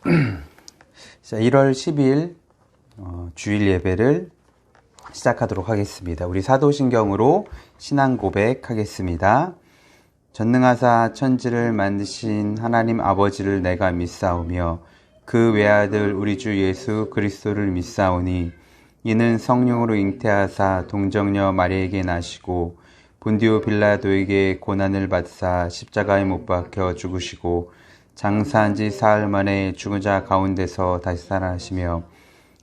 자, 1월 10일 주일 예배를 시작하도록 하겠습니다. 우리 사도신경으로 신앙 고백하겠습니다. 전능하사 천지를 만드신 하나님 아버지를 내가 믿사오며 그 외아들 우리 주 예수 그리스도를 믿사오니 이는 성령으로 잉태하사 동정녀 마리에게 나시고 본디오 빌라도에게 고난을 받사 십자가에 못 박혀 죽으시고 장사한 지 사흘 만에 죽은 자 가운데서 다시 살아나시며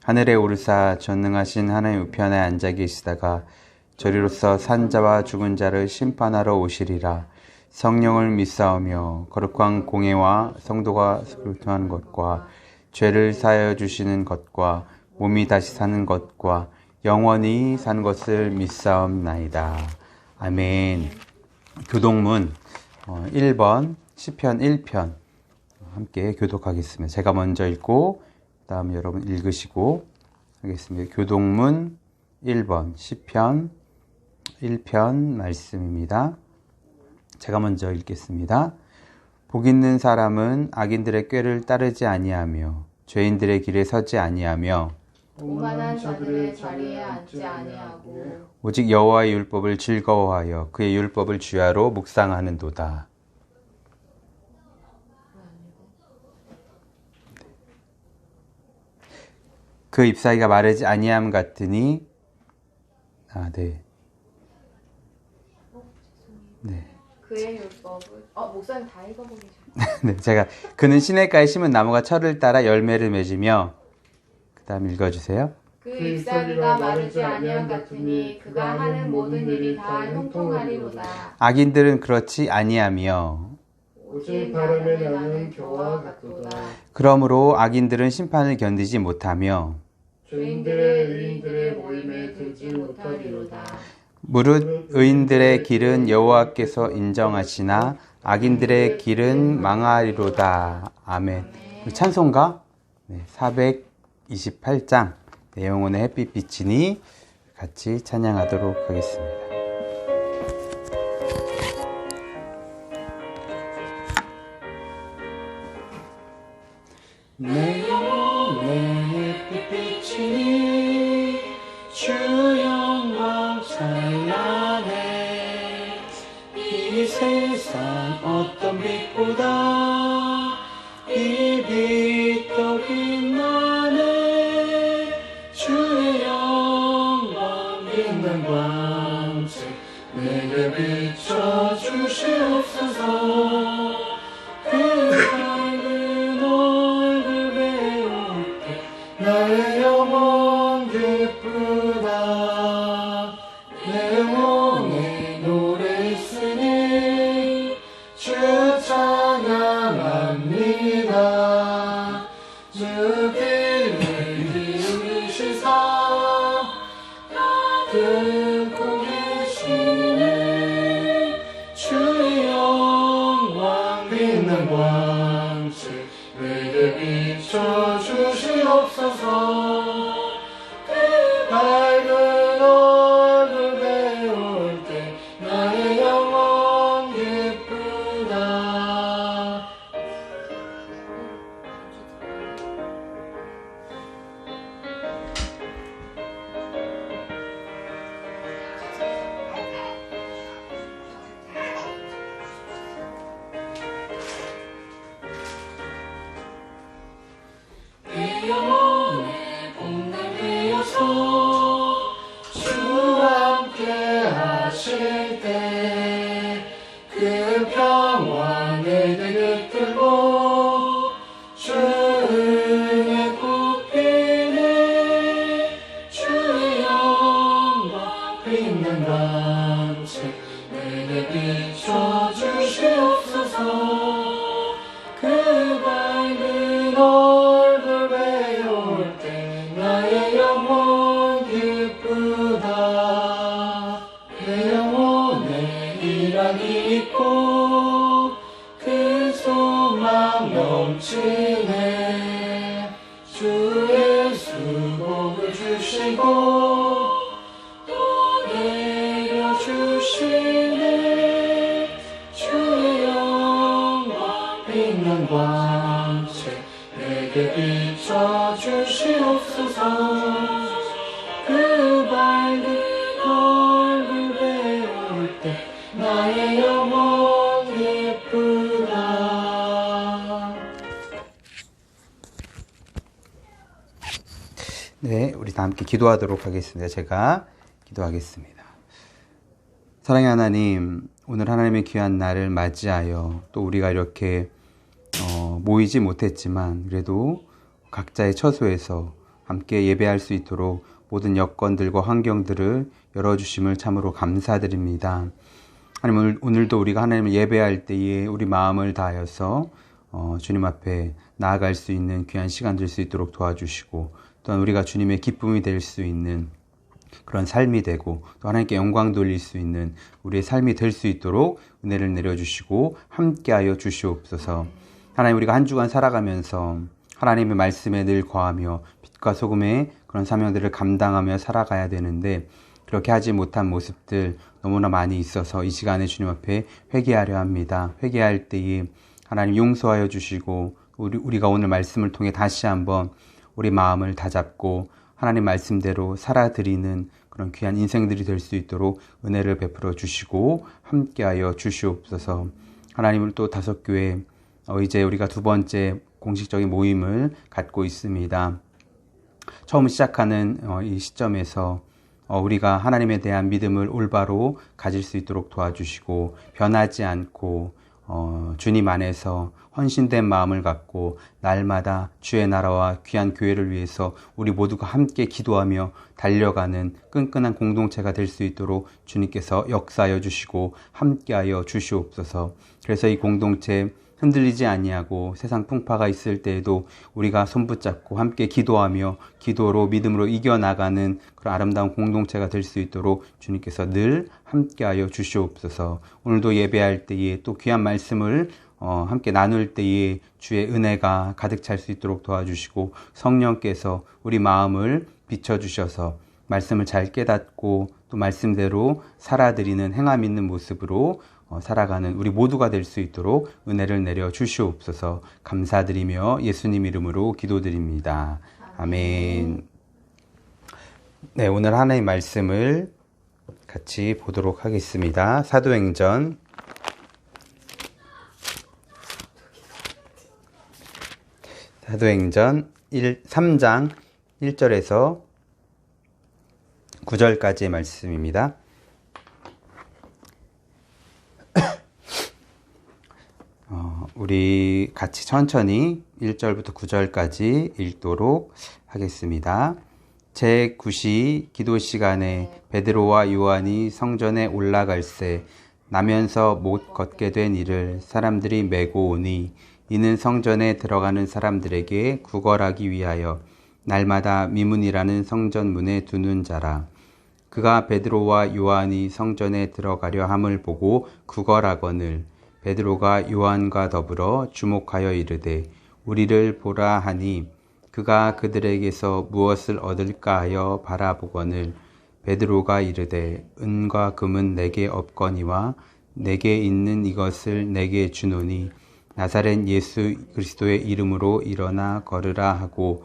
하늘에 오르사 전능하신 하나님 우편에 앉아 계시다가 저리로서 산 자와 죽은 자를 심판하러 오시리라. 성령을 믿사오며 거룩한 공예와 성도가 교통하는 것과 죄를 사하여 주시는 것과 몸이 다시 사는 것과 영원히 사는 것을 믿사옵나이다. 아멘. 교독문 1번 시편 1편 함께 교독하겠습니다. 제가 먼저 읽고 그 다음에 여러분 읽으시고 하겠습니다. 교독문 1번 시편 1편 말씀입니다. 제가 먼저 읽겠습니다. 복 있는 사람은 악인들의 꾀를 따르지 아니하며 죄인들의 길에 서지 아니하며 오만한 자들의 자리에 앉지 아니하고 오직 여호와의 율법을 즐거워하여 그의 율법을 주야로 묵상하는도다. 그 잎사귀가 마르지 아니함 같으니 네. 그의 율법을 목사님 다 읽어보기 네, 제가 그는 시냇가에 심은 나무가 철을 따라 열매를 맺으며 그 다음 읽어주세요. 그 잎사귀가 마르지 아니함 같으니 그가 하는 모든 일이 다 형통하리로다. 악인들은 그렇지 아니하며 오직 바람에 나는 겨와 같도다. 그러므로 악인들은 심판을 견디지 못하며 죄인들의 의인들의 모임에 들지 못하리로다. 무릇 의인들의 길은 여호와께서 인정하시나 악인들의 길은 망하리로다. 아멘. 찬송가 428장 영혼의 햇빛 비치니 같이 찬양하도록 하겠습니다. 내 영혼의 햇빛 비치니 주 영광 찬란해. 이 세상 어떤 빛보다 이 빛 더 빛나네. 주의 영광 빛난 광채 내게 비춰 주시옵소서. 그 밝은 얼굴 배울 때 나의 영혼 기쁘다. 내 영혼의 노래했으니 주 찬양합니다. 주 귀를 기울이시사 듣고 계시네. 주의 영광 빛난 광채 내게 비춰 주시옵소서. 그 밝은 얼굴 배울 때 나의 영혼 기쁘다. 내 영혼의 봄날 되어서 주와 함께 하실 때 그 평화 내게 깃들고 주 은혜 굽히네. 주의 영광 빛난 광채 내게 비춰 주시옵소서. 그 밝은 얼굴 배울 때 나의 영혼 기쁘다. 내 영혼에 일하기 있고 그 소망 넘치네. 주 예수 복을 주시고 또 내려주시네. 주의 영광 빛난 광채 내게 내게 비춰주시옵소서. 그 밝은 얼굴 배울 때 나의 영혼 기쁘다. 네, 우리 다 함께 기도하도록 하겠습니다. 제가 기도하겠습니다. 사랑의 하나님, 오늘 하나님의 귀한 날을 맞이하여 또 우리가 이렇게 모이지 못했지만 그래도 각자의 처소에서 함께 예배할 수 있도록 모든 여건들과 환경들을 열어주심을 참으로 감사드립니다. 하나님, 오늘도 우리가 하나님을 예배할 때에 우리 마음을 다하여서 주님 앞에 나아갈 수 있는 귀한 시간 될 수 있도록 도와주시고, 또한 우리가 주님의 기쁨이 될 수 있는 그런 삶이 되고, 또 하나님께 영광 돌릴 수 있는 우리의 삶이 될 수 있도록 은혜를 내려주시고 함께하여 주시옵소서. 하나님, 우리가 한 주간 살아가면서 하나님의 말씀에 늘 거하며 빛과 소금의 그런 사명들을 감당하며 살아가야 되는데, 그렇게 하지 못한 모습들 너무나 많이 있어서 이 시간에 주님 앞에 회개하려 합니다. 회개할 때에 하나님 용서하여 주시고, 우리가 오늘 말씀을 통해 다시 한번 우리 마음을 다잡고 하나님 말씀대로 살아드리는 그런 귀한 인생들이 될 수 있도록 은혜를 베풀어 주시고 함께하여 주시옵소서. 하나님을 또 다섯교회 이제 우리가 두 번째 공식적인 모임을 갖고 있습니다. 처음 시작하는 이 시점에서 우리가 하나님에 대한 믿음을 올바로 가질 수 있도록 도와주시고, 변하지 않고 주님 안에서 헌신된 마음을 갖고 날마다 주의 나라와 귀한 교회를 위해서 우리 모두가 함께 기도하며 달려가는 끈끈한 공동체가 될 수 있도록 주님께서 역사하여 주시고 함께하여 주시옵소서. 그래서 이 공동체 흔들리지 아니하고 세상 풍파가 있을 때에도 우리가 손붙잡고 함께 기도하며 기도로 믿음으로 이겨나가는 그런 아름다운 공동체가 될 수 있도록 주님께서 늘 함께하여 주시옵소서. 오늘도 예배할 때에 또 귀한 말씀을 함께 나눌 때에 주의 은혜가 가득 찰 수 있도록 도와주시고, 성령께서 우리 마음을 비춰주셔서 말씀을 잘 깨닫고 또 말씀대로 살아드리는 행함 있는 모습으로 살아가는 우리 모두가 될 수 있도록 은혜를 내려 주시옵소서. 감사드리며 예수님 이름으로 기도드립니다. 아멘. 네, 오늘 하나의 말씀을 같이 보도록 하겠습니다. 사도행전 3장 1절에서 9절까지의 말씀입니다. 우리 같이 천천히 1절부터 9절까지 읽도록 하겠습니다. 제9시 기도 시간에 베드로와 요한이 성전에 올라갈새 나면서 못 걷게 된 이를 사람들이 메고 오니, 이는 성전에 들어가는 사람들에게 구걸하기 위하여 날마다 미문이라는 성전문에 두는 자라. 그가 베드로와 요한이 성전에 들어가려 함을 보고 구걸하거늘 베드로가 요한과 더불어 주목하여 이르되 우리를 보라 하니, 그가 그들에게서 무엇을 얻을까 하여 바라보거늘 베드로가 이르되 은과 금은 내게 없거니와 내게 있는 이것을 내게 주노니 나사렛 예수 그리스도의 이름으로 일어나 걸으라 하고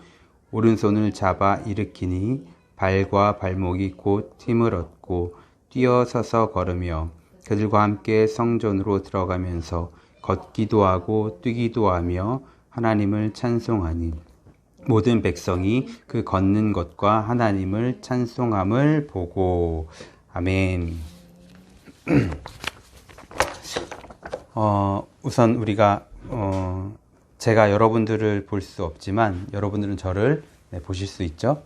오른손을 잡아 일으키니 발과 발목이 곧 힘을 얻고 뛰어서서 걸으며 그들과 함께 성전으로 들어가면서 걷기도 하고 뛰기도 하며 하나님을 찬송하니, 모든 백성이 그 걷는 것과 하나님을 찬송함을 보고. 아멘. 우선 우리가 제가 여러분들을 볼 수 없지만 여러분들은 저를 보실 수 있죠.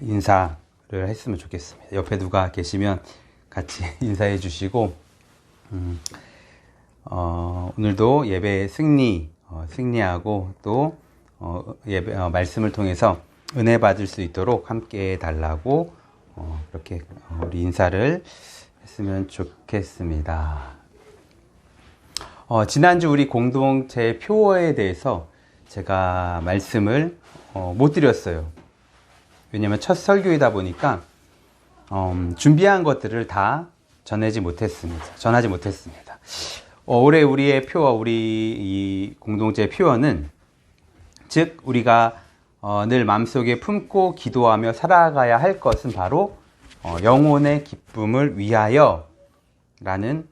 인사를 했으면 좋겠습니다. 옆에 누가 계시면 같이 인사해 주시고, 오늘도 예배 승리하고 또 예배 말씀을 통해서 은혜 받을 수 있도록 함께 해달라고 그렇게 우리 인사를 했으면 좋겠습니다. 지난주 우리 공동체 표어에 대해서 제가 말씀을 못 드렸어요. 왜냐면 첫 설교이다 보니까 준비한 것들을 다 전하지 못했습니다. 올해 우리의 표어, 우리 이 공동체의 표어는, 즉 우리가 늘 마음속에 품고 기도하며 살아가야 할 것은 바로 영혼의 기쁨을 위하여 라는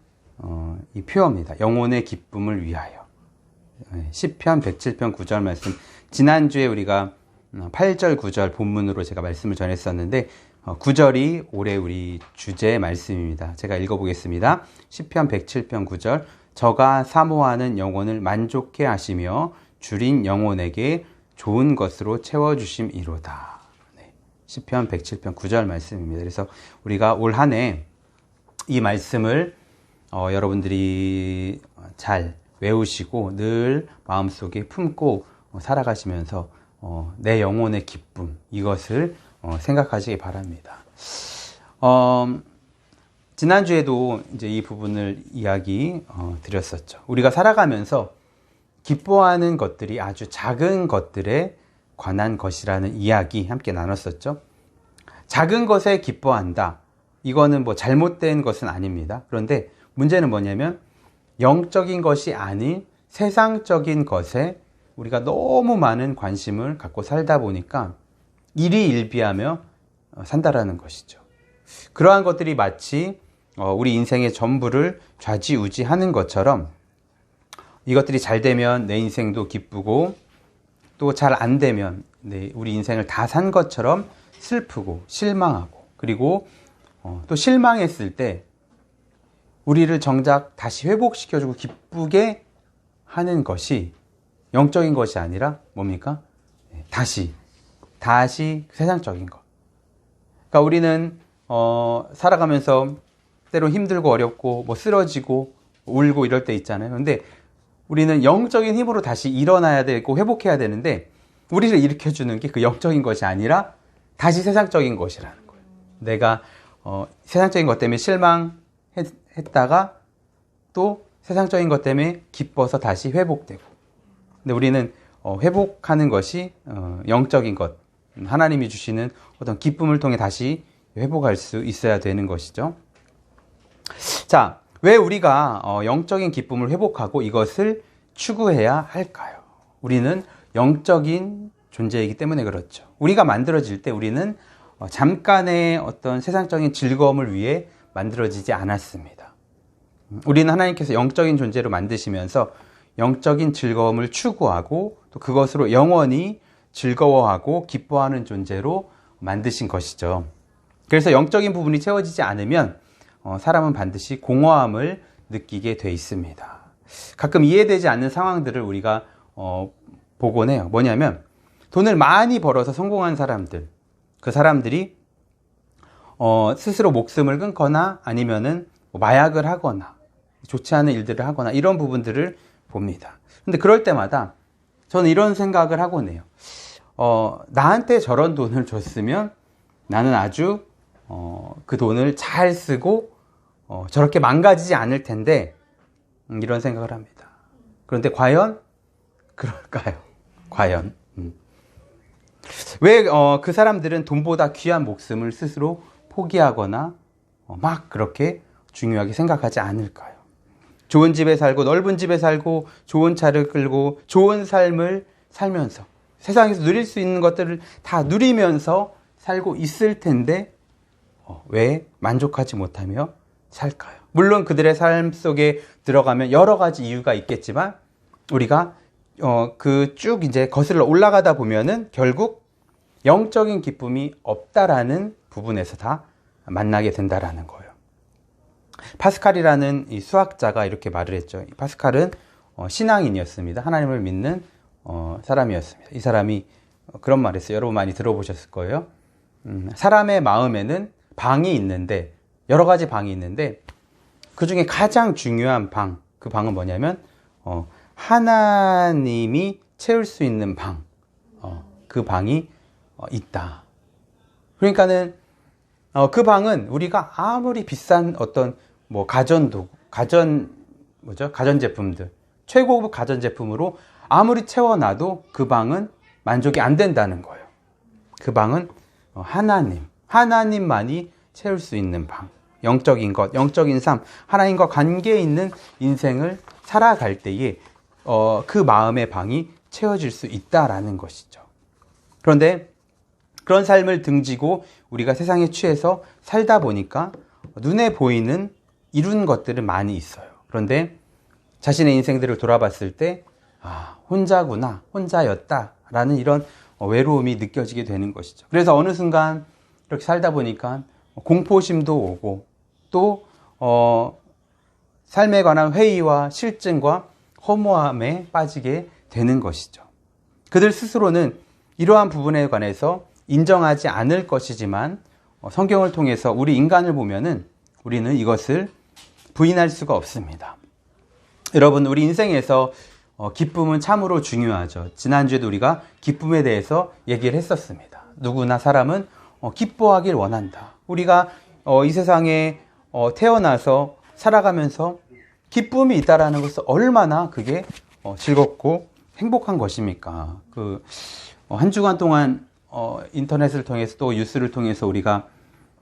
이 표어입니다. 영혼의 기쁨을 위하여. 시편 107편 9절 말씀, 지난주에 우리가 8절 9절 본문으로 제가 말씀을 전했었는데 9절이 올해 우리 주제의 말씀입니다. 제가 읽어보겠습니다. 시편 107편 9절, 저가 사모하는 영혼을 만족해 하시며 줄인 영혼에게 좋은 것으로 채워주심이로다. 네, 시편 107편 9절 말씀입니다. 그래서 우리가 올 한 해 이 말씀을 여러분들이 잘 외우시고 늘 마음속에 품고 살아가시면서 내 영혼의 기쁨, 이것을 생각하시기 바랍니다. 지난주에도 이제 이 부분을 이야기 드렸었죠. 우리가 살아가면서 기뻐하는 것들이 아주 작은 것들에 관한 것이라는 이야기 함께 나눴었죠. 작은 것에 기뻐한다. 이거는 뭐 잘못된 것은 아닙니다. 그런데 문제는 뭐냐면 영적인 것이 아닌 세상적인 것에 우리가 너무 많은 관심을 갖고 살다 보니까 일희일비하며 산다라는 것이죠. 그러한 것들이 마치 우리 인생의 전부를 좌지우지하는 것처럼 이것들이 잘 되면 내 인생도 기쁘고 또 잘 안 되면 우리 인생을 다 산 것처럼 슬프고 실망하고, 그리고 또 실망했을 때 우리를 정작 다시 회복시켜주고 기쁘게 하는 것이 영적인 것이 아니라 뭡니까? 다시 세상적인 것. 그러니까 우리는 살아가면서 때로 힘들고 어렵고 뭐 쓰러지고 울고 이럴 때 있잖아요. 근데 우리는 영적인 힘으로 다시 일어나야 되고 회복해야 되는데 우리를 일으켜주는 게 그 영적인 것이 아니라 다시 세상적인 것이라는 거예요. 내가 세상적인 것 때문에 실망했다가 또 세상적인 것 때문에 기뻐서 다시 회복되고, 근데 우리는 회복하는 것이 영적인 것, 하나님이 주시는 어떤 기쁨을 통해 다시 회복할 수 있어야 되는 것이죠. 자, 왜 우리가 영적인 기쁨을 회복하고 이것을 추구해야 할까요? 우리는 영적인 존재이기 때문에 그렇죠. 우리가 만들어질 때 우리는 잠깐의 어떤 세상적인 즐거움을 위해 만들어지지 않았습니다. 우리는 하나님께서 영적인 존재로 만드시면서 영적인 즐거움을 추구하고 또 그것으로 영원히 즐거워하고 기뻐하는 존재로 만드신 것이죠. 그래서 영적인 부분이 채워지지 않으면 사람은 반드시 공허함을 느끼게 돼 있습니다. 가끔 이해되지 않는 상황들을 우리가 보곤 해요. 뭐냐면 돈을 많이 벌어서 성공한 사람들, 그 사람들이 스스로 목숨을 끊거나 아니면은 마약을 하거나 좋지 않은 일들을 하거나 이런 부분들을 봅니다. 근데 그럴 때마다 저는 이런 생각을 하곤 해요. 나한테 저런 돈을 줬으면 나는 아주 그 돈을 잘 쓰고 저렇게 망가지지 않을 텐데, 이런 생각을 합니다. 그런데 과연 그럴까요? 과연 왜 그 사람들은 돈보다 귀한 목숨을 스스로 포기하거나 막 그렇게 중요하게 생각하지 않을까요? 좋은 집에 살고 넓은 집에 살고 좋은 차를 끌고 좋은 삶을 살면서 세상에서 누릴 수 있는 것들을 다 누리면서 살고 있을 텐데 왜 만족하지 못하며 살까요? 물론 그들의 삶 속에 들어가면 여러 가지 이유가 있겠지만 우리가 그 쭉 이제 거슬러 올라가다 보면은 결국 영적인 기쁨이 없다라는 부분에서 다 만나게 된다라는 거예요. 파스칼이라는 이 수학자가 이렇게 말을 했죠. 파스칼은 신앙인이었습니다. 하나님을 믿는 사람이었습니다. 이 사람이 그런 말을 했어요. 여러분 많이 들어보셨을 거예요. 사람의 마음에는 방이 있는데, 여러 가지 방이 있는데 그 중에 가장 중요한 방, 그 방은 뭐냐면 하나님이 채울 수 있는 방, 그 방이 있다. 그러니까는 그 방은 우리가 아무리 비싼 어떤 뭐 가전제품들, 최고급 가전제품으로 아무리 채워놔도 그 방은 만족이 안 된다는 거예요. 그 방은 하나님만이 채울 수 있는 방. 영적인 것, 영적인 삶, 하나님과 관계 있는 인생을 살아갈 때에 그 마음의 방이 채워질 수 있다라는 것이죠. 그런데 그런 삶을 등지고 우리가 세상에 취해서 살다 보니까 눈에 보이는 이룬 것들은 많이 있어요. 그런데 자신의 인생들을 돌아봤을 때 혼자구나, 혼자였다라는 이런 외로움이 느껴지게 되는 것이죠. 그래서 어느 순간 이렇게 살다 보니까 공포심도 오고 또 삶에 관한 회의와 실증과 허무함에 빠지게 되는 것이죠. 그들 스스로는 이러한 부분에 관해서 인정하지 않을 것이지만 성경을 통해서 우리 인간을 보면은 우리는 이것을 부인할 수가 없습니다. 여러분, 우리 인생에서 기쁨은 참으로 중요하죠. 지난주에도 우리가 기쁨에 대해서 얘기를 했었습니다. 누구나 사람은 기뻐하길 원한다. 우리가 이 세상에 태어나서 살아가면서 기쁨이 있다라는 것은 얼마나 그게 즐겁고 행복한 것입니까? 한 주간 동안 인터넷을 통해서 또 뉴스를 통해서 우리가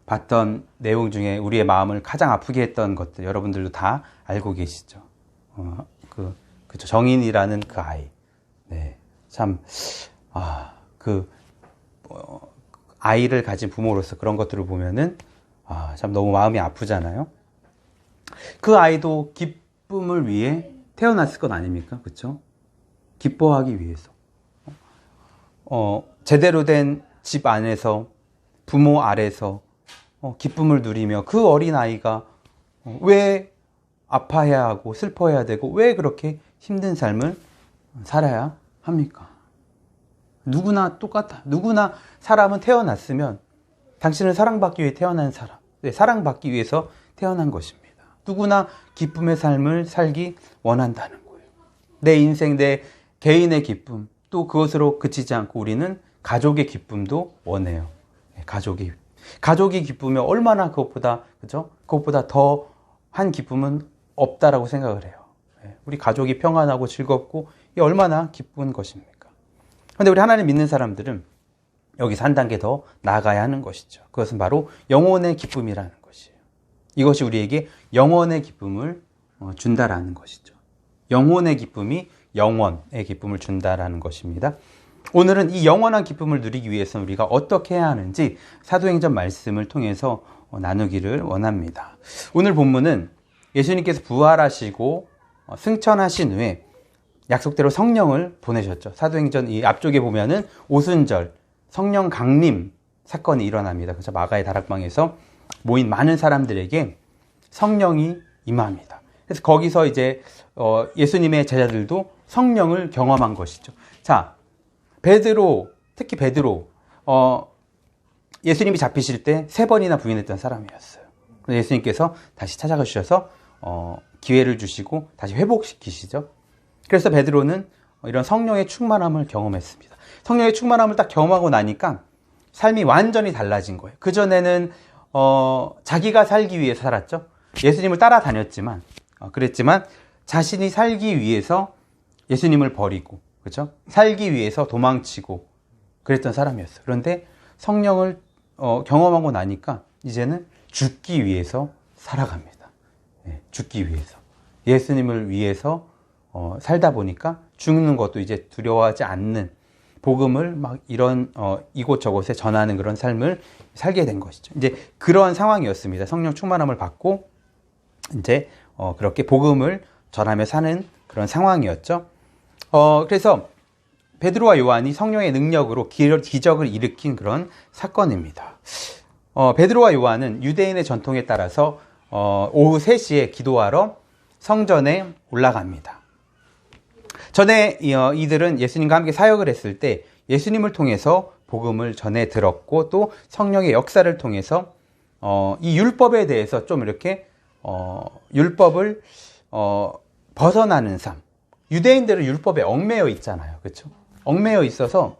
봤던 내용 중에 우리의 마음을 가장 아프게 했던 것들 여러분들도 다 알고 계시죠. 그쵸, 정인이라는 그 아이. 네, 참, 아이를 가진 부모로서 그런 것들을 보면은 참 너무 마음이 아프잖아요. 그 아이도 기쁨을 위해 태어났을 것 아닙니까? 그렇죠? 기뻐하기 위해서. 제대로 된 집 안에서 부모 아래서 기쁨을 누리며 그 어린 아이가 왜 아파해야 하고 슬퍼해야 되고 왜 그렇게 힘든 삶을 살아야 합니까? 누구나 똑같아. 누구나 사람은 태어났으면 당신은 사랑받기 위해 태어난 사람. 네, 사랑받기 위해서 태어난 것입니다. 누구나 기쁨의 삶을 살기 원한다는 거예요. 내 인생, 내 개인의 기쁨, 또 그것으로 그치지 않고 우리는 가족의 기쁨도 원해요. 가족이 기쁘면 얼마나 그것보다, 그죠? 그것보다 더한 기쁨은 없다라고 생각을 해요. 우리 가족이 평안하고 즐겁고 이게 얼마나 기쁜 것입니까? 그런데 우리 하나님 믿는 사람들은 여기서 한 단계 더 나아가야 하는 것이죠. 그것은 바로 영혼의 기쁨이라는 것이에요. 이것이 우리에게 영원의 기쁨을 준다라는 것이죠. 영혼의 기쁨이 영원의 기쁨을 준다라는 것입니다. 오늘은 이 영원한 기쁨을 누리기 위해서는 우리가 어떻게 해야 하는지 사도행전 말씀을 통해서 나누기를 원합니다. 오늘 본문은 예수님께서 부활하시고 승천하신 후에 약속대로 성령을 보내셨죠. 사도행전 이 앞쪽에 보면은 오순절 성령 강림 사건이 일어납니다. 그래서 마가의 다락방에서 모인 많은 사람들에게 성령이 임합니다. 그래서 거기서 이제 예수님의 제자들도 성령을 경험한 것이죠. 자, 베드로, 특히 베드로, 예수님이 잡히실 때 3번이나 부인했던 사람이었어요. 예수님께서 다시 찾아가 주셔서 기회를 주시고 다시 회복시키시죠. 그래서 베드로는 이런 성령의 충만함을 경험했습니다. 성령의 충만함을 딱 경험하고 나니까 삶이 완전히 달라진 거예요. 그전에는 자기가 살기 위해서 살았죠. 예수님을 따라다녔지만 그랬지만 자신이 살기 위해서 예수님을 버리고, 그렇죠? 살기 위해서 도망치고 그랬던 사람이었어요. 그런데 성령을 경험하고 나니까 이제는 죽기 위해서 살아갑니다. 네, 죽기 위해서. 예수님을 위해서 살다 보니까 죽는 것도 이제 두려워하지 않는 복음을 막 이런 이곳저곳에 전하는 그런 삶을 살게 된 것이죠. 이제 그런 상황이었습니다. 성령 충만함을 받고 이제 그렇게 복음을 전하며 사는 그런 상황이었죠. 그래서 베드로와 요한이 성령의 능력으로 기적을 일으킨 그런 사건입니다. 베드로와 요한은 유대인의 전통에 따라서 오후 3시에 기도하러 성전에 올라갑니다. 전에 이들은 예수님과 함께 사역을 했을 때 예수님을 통해서 복음을 전해 들었고 또 성령의 역사를 통해서 이 율법에 대해서 좀 이렇게 율법을 벗어나는 삶. 유대인들은 율법에 얽매여 있잖아요. 그렇죠? 얽매여 있어서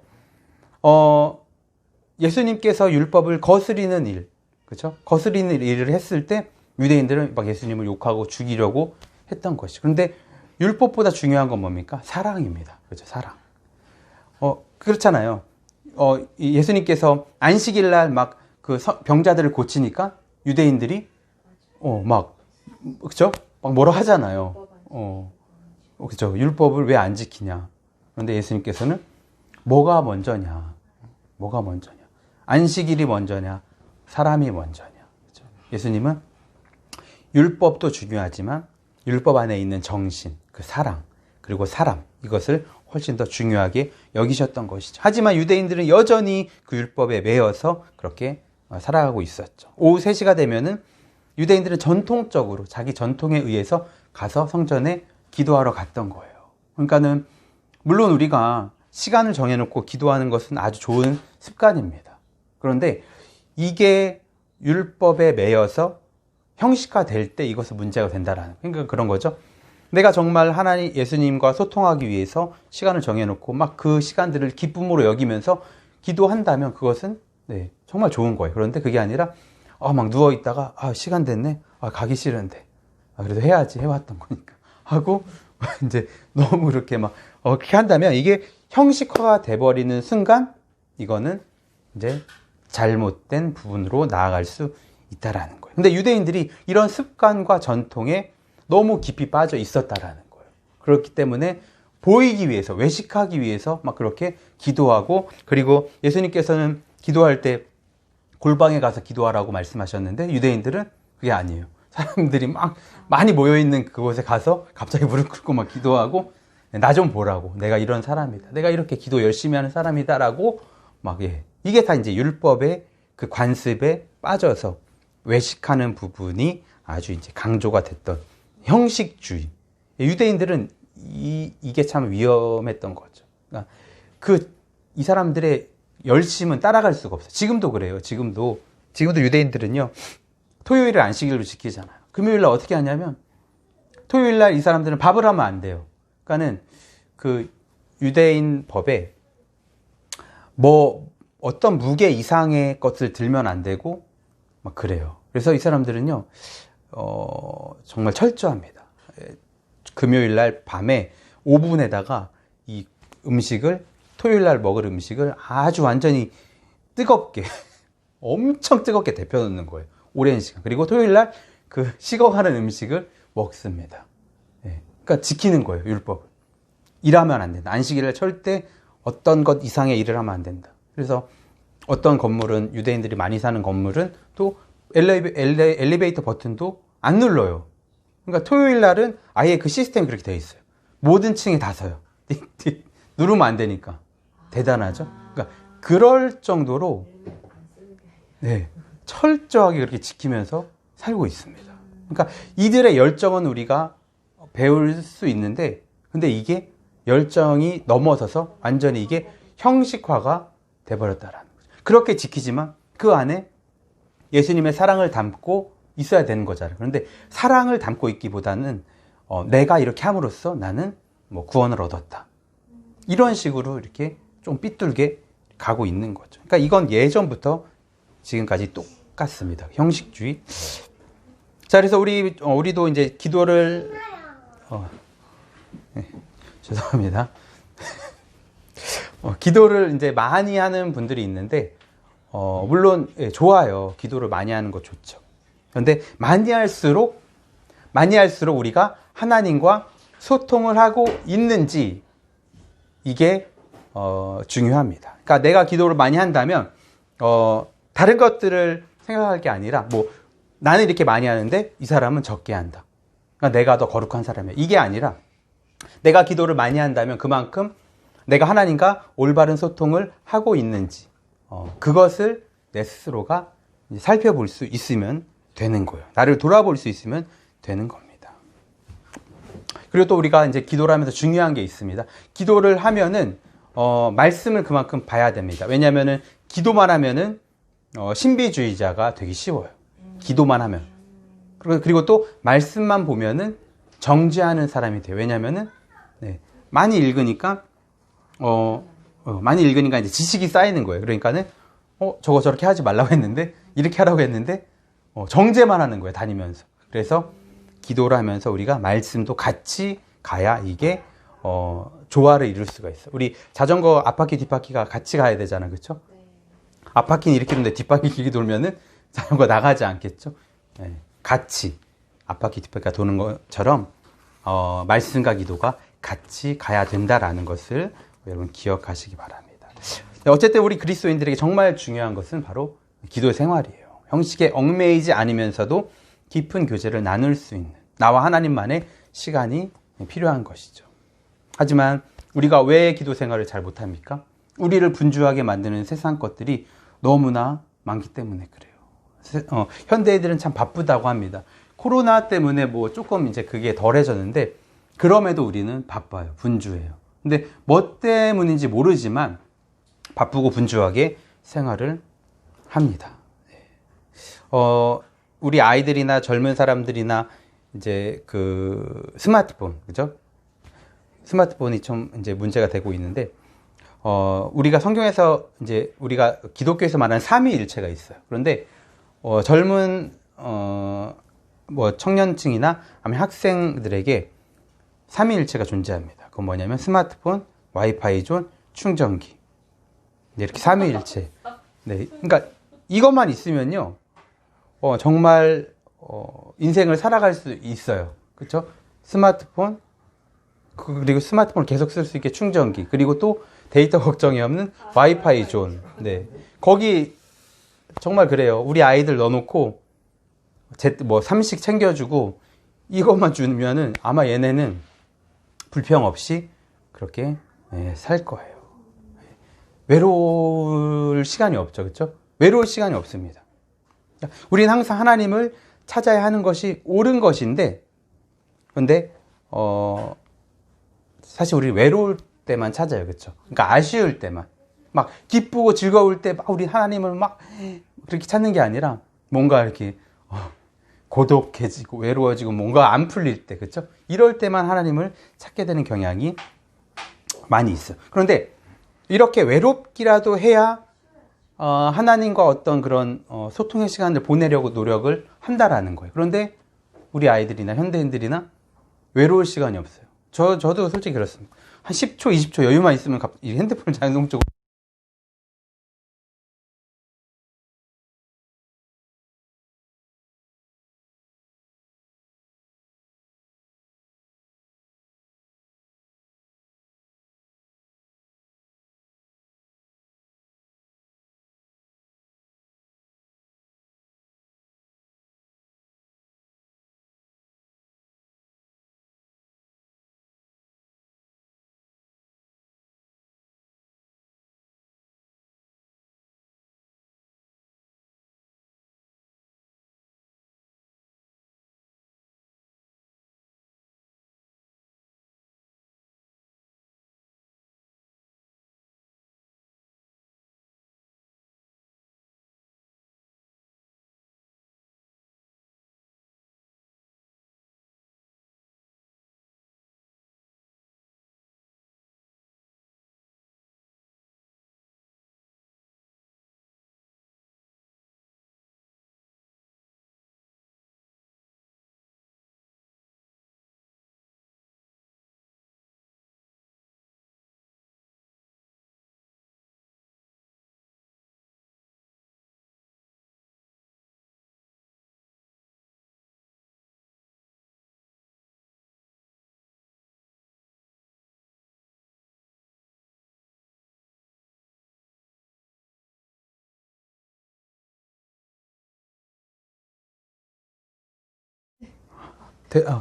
예수님께서 율법을 거스리는 일, 그렇죠? 거스리는 일을 했을 때 유대인들은 막 예수님을 욕하고 죽이려고 했던 것이죠. 그런데 율법보다 중요한 건 뭡니까? 사랑입니다. 그렇죠? 사랑. 그렇잖아요. 예수님께서 안식일 날 막 그 병자들을 고치니까 유대인들이 그죠? 막 뭐라 하잖아요. 그죠? 율법을 왜 안 지키냐. 그런데 예수님께서는 뭐가 먼저냐? 뭐가 먼저냐? 안식일이 먼저냐? 사람이 먼저냐? 그죠? 예수님은 율법도 중요하지만 율법 안에 있는 정신, 그 사랑, 그리고 사람, 이것을 훨씬 더 중요하게 여기셨던 것이죠. 하지만 유대인들은 여전히 그 율법에 매여서 그렇게 살아가고 있었죠. 오후 3시가 되면은 유대인들은 전통적으로 자기 전통에 의해서 가서 성전에 기도하러 갔던 거예요. 그러니까는 물론 우리가 시간을 정해놓고 기도하는 것은 아주 좋은 습관입니다. 그런데 이게 율법에 매여서 형식화될 때 이것은 문제가 된다라는, 그러니까 그런 거죠. 내가 정말 하나님 예수님과 소통하기 위해서 시간을 정해놓고 막 그 시간들을 기쁨으로 여기면서 기도한다면 그것은 정말 좋은 거예요. 그런데 그게 아니라 막 누워있다가 시간 됐네, 가기 싫은데 그래도 해야지, 해왔던 거니까 하고 이제 너무 이렇게 막 그렇게 한다면 이게 형식화가 돼버리는 순간 이거는 이제 잘못된 부분으로 나아갈 수 있다라는 거예요. 근데 유대인들이 이런 습관과 전통에 너무 깊이 빠져 있었다라는 거예요. 그렇기 때문에 보이기 위해서, 외식하기 위해서 막 그렇게 기도하고, 그리고 예수님께서는 기도할 때 골방에 가서 기도하라고 말씀하셨는데 유대인들은 그게 아니에요. 사람들이 막 많이 모여있는 그곳에 가서 갑자기 무릎 꿇고 막 기도하고, 나 좀 보라고, 내가 이런 사람이다, 내가 이렇게 기도 열심히 하는 사람이다라고 막, 이게 다 이제 율법의 그 관습에 빠져서 외식하는 부분이 아주 이제 강조가 됐던 형식주의. 유대인들은 이게 참 위험했던 거죠. 그러니까 이 사람들의 열심은 따라갈 수가 없어요. 지금도 그래요. 지금도 유대인들은요, 토요일을 안식일로 지키잖아요. 금요일날 어떻게 하냐면, 토요일날 이 사람들은 밥을 하면 안 돼요. 그러니까는 그 유대인 법에 어떤 무게 이상의 것을 들면 안 되고 막 그래요. 그래서 이 사람들은요, 정말 철저합니다. 금요일날 밤에 오븐에다가 이 음식을, 토요일날 먹을 음식을 아주 완전히 뜨겁게 엄청 뜨겁게 데펴놓는 거예요. 오랜 시간. 그리고 토요일날 그 식어가는 음식을 먹습니다. 그러니까 지키는 거예요, 율법을. 일하면 안 된다. 안식일날 절대 어떤 것 이상의 일을 하면 안 된다. 그래서 어떤 건물은, 유대인들이 많이 사는 건물은 또 엘리베이터 버튼도 안 눌러요. 그러니까 토요일 날은 아예 그 시스템이 그렇게 되어 있어요. 모든 층에 다 서요. 누르면 안 되니까. 대단하죠? 그러니까 그럴 정도로 철저하게 그렇게 지키면서 살고 있습니다. 그러니까 이들의 열정은 우리가 배울 수 있는데, 근데 이게 열정이 넘어서서 완전히 이게 형식화가 돼버렸다라는 거죠. 그렇게 지키지만 그 안에 예수님의 사랑을 담고 있어야 되는 거잖아요. 그런데 사랑을 담고 있기보다는 내가 이렇게 함으로써 나는 뭐 구원을 얻었다, 이런 식으로 이렇게 좀 삐뚤게 가고 있는 거죠. 그러니까 이건 예전부터 지금까지 똑같습니다. 형식주의. 자, 그래서 우리도 이제 기도를 죄송합니다. 기도를 이제 많이 하는 분들이 있는데, 물론 좋아요. 기도를 많이 하는 거 좋죠. 그런데 많이 할수록 우리가 하나님과 소통을 하고 있는지, 이게 중요합니다. 그러니까 내가 기도를 많이 한다면 다른 것들을 생각할 게 아니라, 뭐 나는 이렇게 많이 하는데 이 사람은 적게 한다, 그러니까 내가 더 거룩한 사람이야, 이게 아니라, 내가 기도를 많이 한다면 그만큼 내가 하나님과 올바른 소통을 하고 있는지, 그것을 내 스스로가 살펴볼 수 있으면 되는 거예요. 나를 돌아볼 수 있으면 되는 겁니다. 그리고 또 우리가 이제 기도를 하면서 중요한 게 있습니다. 기도를 하면은 말씀을 그만큼 봐야 됩니다. 왜냐하면은 기도만 하면은 신비주의자가 되기 쉬워요. 기도만 하면. 그리고 또 말씀만 보면은 정죄하는 사람이 돼요. 왜냐하면은 많이 읽으니까 이제 지식이 쌓이는 거예요. 그러니까는 저거 저렇게 하지 말라고 했는데, 이렇게 하라고 했는데 정죄만 하는 거예요, 다니면서. 그래서 기도를 하면서 우리가 말씀도 같이 가야 이게 조화를 이룰 수가 있어요. 우리 자전거 앞바퀴 뒷바퀴가 같이 가야 되잖아요, 그렇죠? 앞바퀴는 이렇게 도는데 뒷바퀴 길게 돌면은 자전거 나가지 않겠죠? 같이 앞바퀴 뒷바퀴가 도는 것처럼 말씀과 기도가 같이 가야 된다라는 것을 여러분 기억하시기 바랍니다. 어쨌든 우리 그리스도인들에게 정말 중요한 것은 바로 기도 생활이에요. 형식에 얽매이지 않으면서도 깊은 교제를 나눌 수 있는 나와 하나님만의 시간이 필요한 것이죠. 하지만 우리가 왜 기도 생활을 잘 못합니까? 우리를 분주하게 만드는 세상 것들이 너무나 많기 때문에 그래요. 현대인들은 참 바쁘다고 합니다. 코로나 때문에 뭐 조금 이제 그게 덜해졌는데 그럼에도 우리는 바빠요. 분주해요. 근데 뭐 때문인지 모르지만 바쁘고 분주하게 생활을 합니다. 우리 아이들이나 젊은 사람들이나 이제 그 스마트폰, 그죠? 스마트폰이 좀 이제 문제가 되고 있는데, 우리가 성경에서 이제 우리가 기독교에서 말하는 삼위일체가 있어요. 그런데, 젊은, 뭐 청년층이나 아니면 학생들에게 삼위일체가 존재합니다. 그건 뭐냐면 스마트폰, 와이파이 존, 충전기. 네, 이렇게 삼위일체. 네. 그러니까 이것만 있으면요. 정말 인생을 살아갈 수 있어요. 그렇죠? 스마트폰 그리고 스마트폰을 계속 쓸 수 있게 충전기 그리고 또 데이터 걱정이 없는 와이파이 존. 네. 거기 정말 그래요. 우리 아이들 넣어놓고 뭐 삼식 챙겨주고 이것만 주면은 아마 얘네는 불평 없이 그렇게 살 거예요. 외로울 시간이 없죠. 그렇죠? 외로울 시간이 없습니다. 우리는 항상 하나님을 찾아야 하는 것이 옳은 것인데, 그런데 사실 우리 외로울 때만 찾아요, 그렇죠? 그러니까 아쉬울 때만, 막 기쁘고 즐거울 때 막 우리 하나님을 막 그렇게 찾는 게 아니라 뭔가 이렇게 고독해지고 외로워지고 뭔가 안 풀릴 때, 그렇죠? 이럴 때만 하나님을 찾게 되는 경향이 많이 있어요. 그런데 이렇게 외롭기라도 해야 하나님과 어떤 그런 소통의 시간을 보내려고 노력을 한다라는 거예요. 그런데 우리 아이들이나 현대인들이나 외로울 시간이 없어요. 저도 솔직히 그렇습니다. 한 10초, 20초 여유만 있으면 이 핸드폰을 자동적으로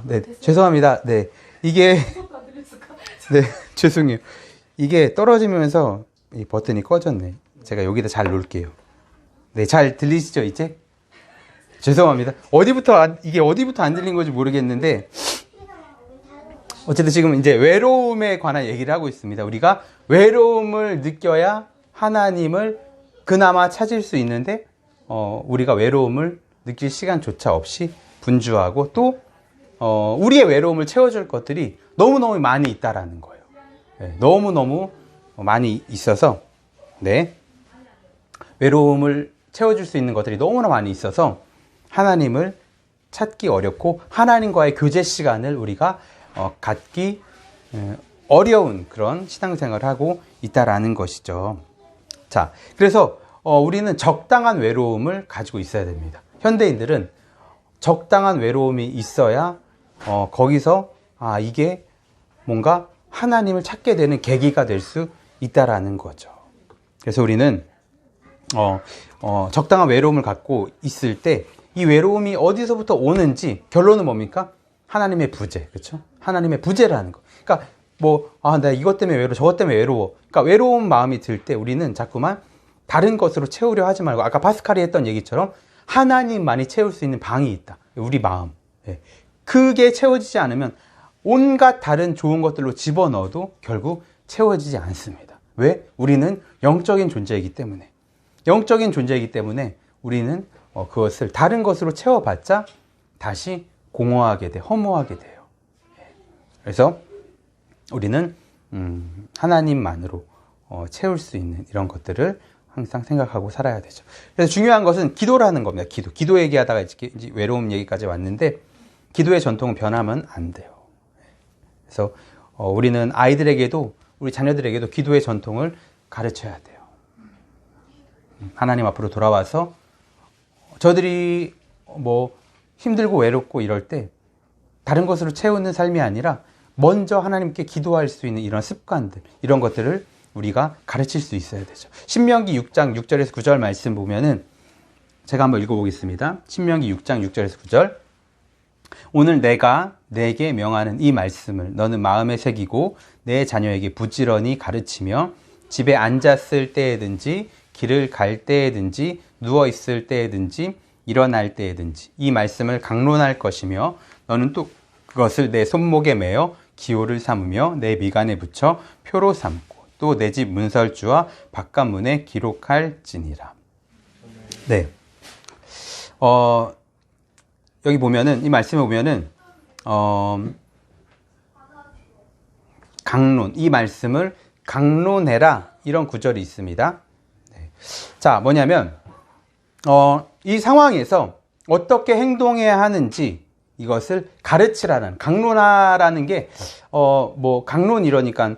네, 죄송합니다. 네, 이게 네, 죄송해요. 이게 떨어지면서 이 버튼이 꺼졌네. 제가 여기다 잘 놓을게요. 네, 잘 들리시죠, 이제? 죄송합니다. 이게 어디부터 안 들린 건지 모르겠는데, 어쨌든 지금 이제 외로움에 관한 얘기를 하고 있습니다. 우리가 외로움을 느껴야 하나님을 그나마 찾을 수 있는데, 우리가 외로움을 느낄 시간조차 없이 분주하고 또, 우리의 외로움을 채워줄 것들이 너무너무 많이 있다라는 거예요. 네, 너무너무 많이 있어서, 네. 외로움을 채워줄 수 있는 것들이 너무나 많이 있어서 하나님을 찾기 어렵고 하나님과의 교제 시간을 우리가 갖기 어려운 그런 신앙생활을 하고 있다라는 것이죠. 자, 그래서 우리는 적당한 외로움을 가지고 있어야 됩니다. 현대인들은 적당한 외로움이 있어야 거기서 이게 뭔가 하나님을 찾게 되는 계기가 될 수 있다라는 거죠. 그래서 우리는 적당한 외로움을 갖고 있을 때 이 외로움이 어디서부터 오는지 결론은 뭡니까? 하나님의 부재, 그렇죠? 하나님의 부재라는 거. 그러니까 내가 이것 때문에 외로워, 저것 때문에 외로워. 그러니까 외로운 마음이 들 때 우리는 자꾸만 다른 것으로 채우려 하지 말고 아까 파스칼이 했던 얘기처럼 하나님만이 채울 수 있는 방이 있다. 우리 마음. 그게 채워지지 않으면 온갖 다른 좋은 것들로 집어넣어도 결국 채워지지 않습니다. 왜? 우리는 영적인 존재이기 때문에. 영적인 존재이기 때문에 우리는 그것을 다른 것으로 채워봤자 다시 공허하게 돼, 허무하게 돼요. 그래서 우리는 하나님만으로 채울 수 있는 이런 것들을 항상 생각하고 살아야 되죠. 그래서 중요한 것은 기도라는 겁니다. 기도 얘기하다가 이제 외로움 얘기까지 왔는데 기도의 전통은 변하면 안 돼요. 그래서 우리는 아이들에게도 우리 자녀들에게도 기도의 전통을 가르쳐야 돼요. 하나님 앞으로 돌아와서 저들이 힘들고 외롭고 이럴 때 다른 것으로 채우는 삶이 아니라 먼저 하나님께 기도할 수 있는 이런 습관들, 이런 것들을 우리가 가르칠 수 있어야 되죠. 신명기 6장 6절에서 9절 말씀 보면은 제가 한번 읽어보겠습니다. 신명기 6장 6절에서 9절. 오늘 내가 내게 명하는 이 말씀을 너는 마음에 새기고 내 자녀에게 부지런히 가르치며 집에 앉았을 때에든지 길을 갈 때에든지 누워 있을 때에든지 일어날 때에든지 이 말씀을 강론할 것이며 너는 또 그것을 내 손목에 매어 기호를 삼으며 내 미간에 붙여 표로 삼고 또 내 집 문설주와 바깥문에 기록할지니라. 네. 여기 보면은 이 말씀에 보면은 강론, 이 말씀을 강론해라 이런 구절이 있습니다. 네. 자, 뭐냐면 이 상황에서 어떻게 행동해야 하는지 이것을 가르치라는, 강론하라는 게 강론 이러니까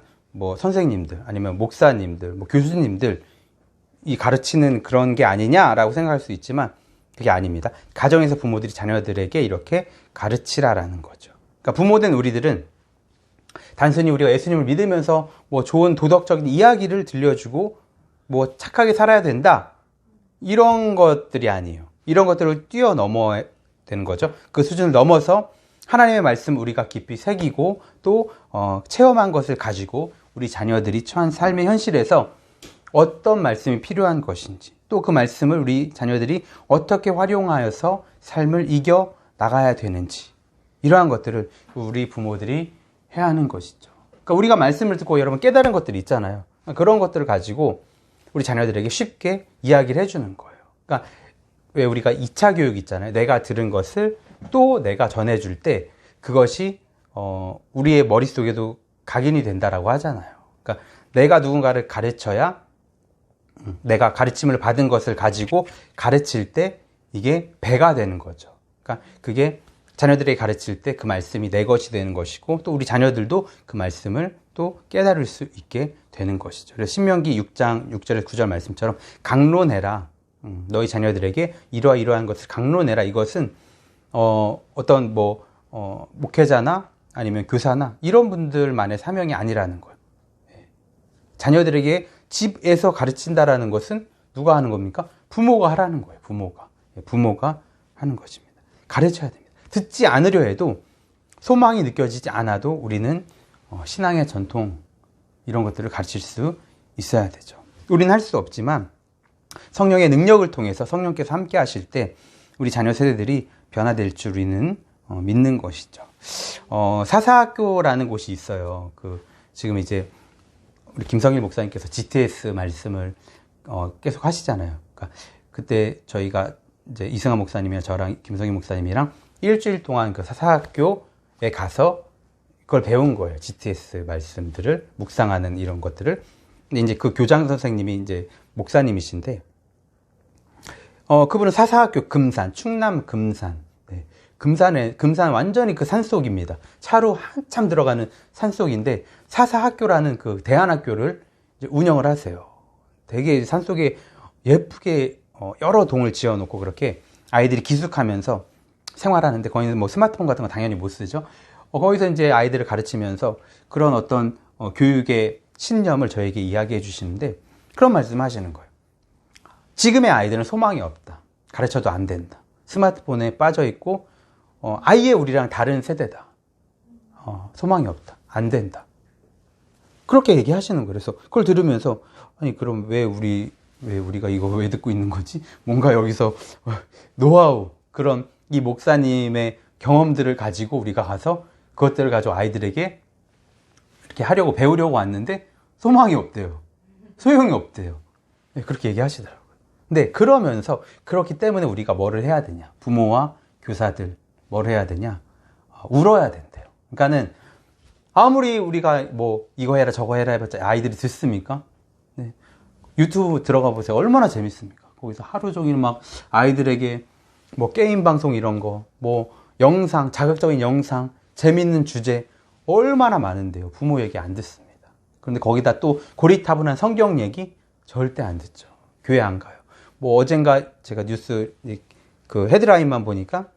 선생님들 아니면 목사님들, 교수님들 이 가르치는 그런 게 아니냐라고 생각할 수 있지만 그게 아닙니다. 가정에서 부모들이 자녀들에게 이렇게 가르치라라는 거죠. 그러니까 부모된 우리들은 단순히 우리가 예수님을 믿으면서 좋은 도덕적인 이야기를 들려주고 착하게 살아야 된다 이런 것들이 아니에요. 이런 것들을 뛰어넘어야 되는 거죠. 그 수준을 넘어서 하나님의 말씀 우리가 깊이 새기고 또 체험한 것을 가지고 우리 자녀들이 처한 삶의 현실에서 어떤 말씀이 필요한 것인지 또 그 말씀을 우리 자녀들이 어떻게 활용하여서 삶을 이겨 나가야 되는지 이러한 것들을 우리 부모들이 해야 하는 것이죠. 그러니까 우리가 말씀을 듣고 여러분 깨달은 것들이 있잖아요. 그런 것들을 가지고 우리 자녀들에게 쉽게 이야기를 해주는 거예요. 그러니까 왜 우리가 2차 교육 있잖아요. 내가 들은 것을 또 내가 전해줄 때 그것이 우리의 머릿속에도 각인이 된다라고 하잖아요. 그러니까 내가 누군가를 가르쳐야 내가 가르침을 받은 것을 가지고 가르칠 때 이게 배가 되는 거죠. 그러니까 그게 자녀들에게 가르칠 때 그 말씀이 내 것이 되는 것이고 또 우리 자녀들도 그 말씀을 또 깨달을 수 있게 되는 것이죠. 그래서 신명기 6장 6절에서 9절 말씀처럼 강론해라. 너희 자녀들에게 이러한 것을 강론해라. 이것은 어떤 목회자나 아니면 교사나 이런 분들만의 사명이 아니라는 거예요. 자녀들에게 집에서 가르친다라는 것은 누가 하는 겁니까? 부모가 하라는 거예요. 부모가 하는 것입니다. 가르쳐야 됩니다. 듣지 않으려 해도 소망이 느껴지지 않아도 우리는 신앙의 전통 이런 것들을 가르칠 수 있어야 되죠. 우리는 할 수 없지만 성령의 능력을 통해서 성령께서 함께 하실 때 우리 자녀 세대들이 변화될 줄 우리는 믿는 것이죠. 사사학교라는 곳이 있어요. 지금 이제 우리 김성일 목사님께서 GTS 말씀을 계속 하시잖아요. 그러니까 그때 저희가 이제 이승환 목사님이랑 저랑 김성일 목사님이랑 일주일 동안 그 사사학교에 가서 그걸 배운 거예요. GTS 말씀들을 묵상하는 이런 것들을. 근데 이제 그 교장 선생님이 이제 목사님이신데, 그분은 사사학교 금산, 충남 금산. 네. 금산 완전히 그 산속입니다. 차로 한참 들어가는 산속인데, 사사학교라는 그 대안학교를 이제 운영을 하세요. 되게 산속에 예쁘게 여러 동을 지어 놓고 그렇게 아이들이 기숙하면서 생활하는데 거기는 뭐 스마트폰 같은 거 당연히 못 쓰죠. 거기서 이제 아이들을 가르치면서 그런 어떤 교육의 신념을 저에게 이야기해 주시는데 그런 말씀 하시는 거예요. 지금의 아이들은 소망이 없다. 가르쳐도 안 된다. 스마트폰에 빠져 있고 아예 우리랑 다른 세대다. 소망이 없다. 안 된다. 그렇게 얘기하시는 거예요. 그래서 그걸 들으면서 아니 그럼 왜 우리가 이거 왜 듣고 있는 거지? 뭔가 여기서 노하우 그런 이 목사님의 경험들을 가지고 우리가 가서 그것들을 가지고 아이들에게 이렇게 하려고 배우려고 왔는데 소망이 없대요. 소용이 없대요. 네, 그렇게 얘기하시더라고요. 근데 그러면서 그렇기 때문에 우리가 뭐를 해야 되냐? 부모와 교사들 뭘 해야 되냐? 울어야 된대요. 그러니까는 아무리 우리가 뭐 이거 해라 저거 해라 해봤자 아이들이 듣습니까? 네. 유튜브 들어가 보세요. 얼마나 재밌습니까? 거기서 하루 종일 막 아이들에게 뭐 게임 방송 이런 거, 뭐 영상, 자극적인 영상, 재밌는 주제 얼마나 많은데요. 부모 얘기 안 듣습니다. 그런데 거기다 또 고리타분한 성경 얘기 절대 안 듣죠. 교회 안 가요. 뭐 어젠가 제가 뉴스 그 헤드라인만 보니까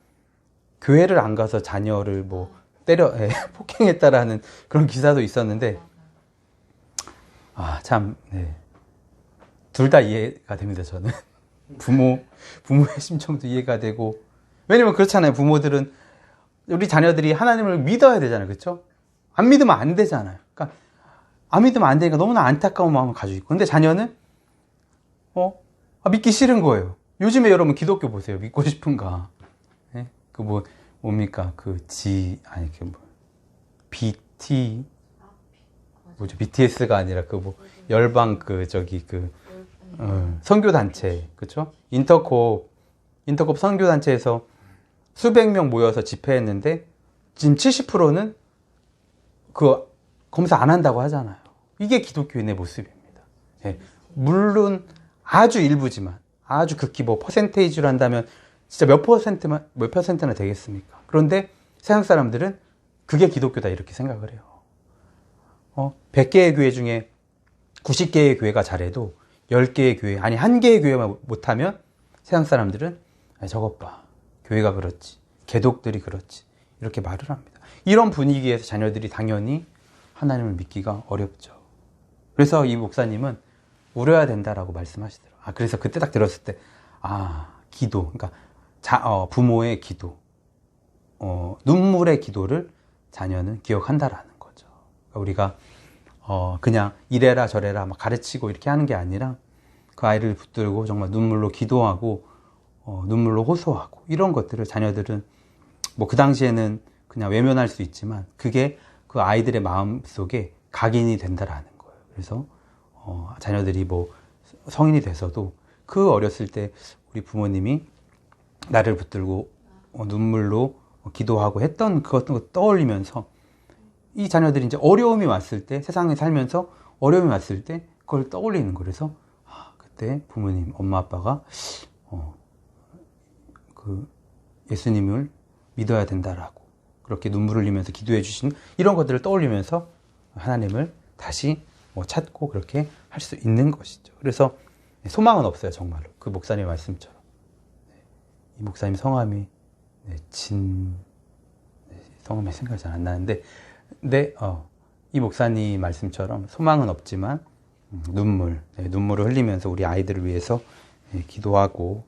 교회를 안 가서 자녀를 뭐 폭행했다라는 그런 기사도 있었는데 참 네. 둘 다 이해가 됩니다. 저는 부모의 심정도 이해가 되고 왜냐면 그렇잖아요. 부모들은 우리 자녀들이 하나님을 믿어야 되잖아요. 그렇죠? 안 믿으면 안 되잖아요. 그러니까 안 믿으면 안 되니까 너무나 안타까운 마음을 가지고 있고 근데 자녀는 믿기 싫은 거예요. 요즘에 여러분 기독교 보세요. 믿고 싶은가? 네? 뭡니까? BTS가 아니라 열방 선교단체, 그쵸? 인터콥 선교단체에서 수백 명 모여서 집회했는데 지금 70%는 검사 안 한다고 하잖아요. 이게 기독교인의 모습입니다. 네. 물론 아주 일부지만 아주 극히 퍼센테이지로 한다면 진짜 몇 퍼센트나 되겠습니까? 그런데 세상 사람들은 그게 기독교다 이렇게 생각을 해요. 100개의 교회 중에 90개의 교회가 잘해도 10개의 교회, 아니 1개의 교회만 못하면 세상 사람들은 저것 봐. 교회가 그렇지. 개독들이 그렇지. 이렇게 말을 합니다. 이런 분위기에서 자녀들이 당연히 하나님을 믿기가 어렵죠. 그래서 이 목사님은 울어야 된다라고 말씀하시더라고요. 그래서 그때 딱 들었을 때, 기도. 그러니까 부모의 기도. 눈물의 기도를 자녀는 기억한다라는 거죠. 그러니까 우리가 그냥 이래라 저래라 막 가르치고 이렇게 하는 게 아니라 그 아이를 붙들고 정말 눈물로 기도하고 눈물로 호소하고 이런 것들을 자녀들은 뭐 그 당시에는 그냥 외면할 수 있지만 그게 그 아이들의 마음 속에 각인이 된다라는 거예요. 그래서 자녀들이 뭐 성인이 돼서도 그 어렸을 때 우리 부모님이 나를 붙들고 눈물로 기도하고 했던 그것도 떠올리면서 이 자녀들이 이제 어려움이 왔을 때 세상에 살면서 어려움이 왔을 때 그걸 떠올리는 거예요. 그래서 그때 부모님, 엄마, 아빠가 예수님을 믿어야 된다라고 그렇게 눈물을 흘리면서 기도해 주신 이런 것들을 떠올리면서 하나님을 다시 찾고 그렇게 할 수 있는 것이죠. 그래서 소망은 없어요. 정말로 그 목사님 말씀처럼 이 목사님 성함이 성함이 생각이 잘 안 나는데 이 목사님 말씀처럼 소망은 없지만 눈물을 흘리면서 우리 아이들을 위해서 기도하고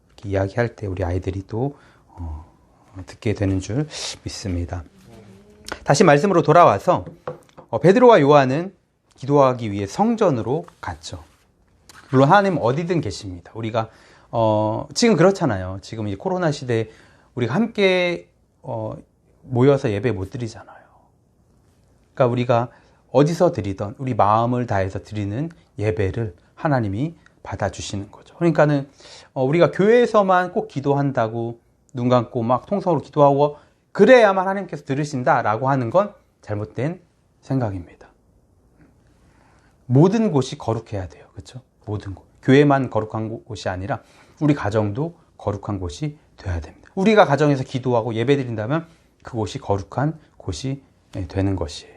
이렇게 이야기할 때 우리 아이들이 또 듣게 되는 줄 믿습니다. 다시 말씀으로 돌아와서 베드로와 요한은 기도하기 위해 성전으로 갔죠. 물론 하나님 어디든 계십니다. 우리가 지금 그렇잖아요. 지금 이 코로나 시대에 우리가 함께 모여서 예배 못 드리잖아요. 그러니까 우리가 어디서 드리던 우리 마음을 다해서 드리는 예배를 하나님이 받아주시는 거죠. 그러니까는 우리가 교회에서만 꼭 기도한다고 눈 감고 막 통성으로 기도하고 그래야만 하나님께서 들으신다라고 하는 건 잘못된 생각입니다. 모든 곳이 거룩해야 돼요. 그렇죠? 모든 곳. 교회만 거룩한 곳이 아니라 우리 가정도 거룩한 곳이 돼야 됩니다. 우리가 가정에서 기도하고 예배드린다면 그곳이 거룩한 곳이 되는 것이에요.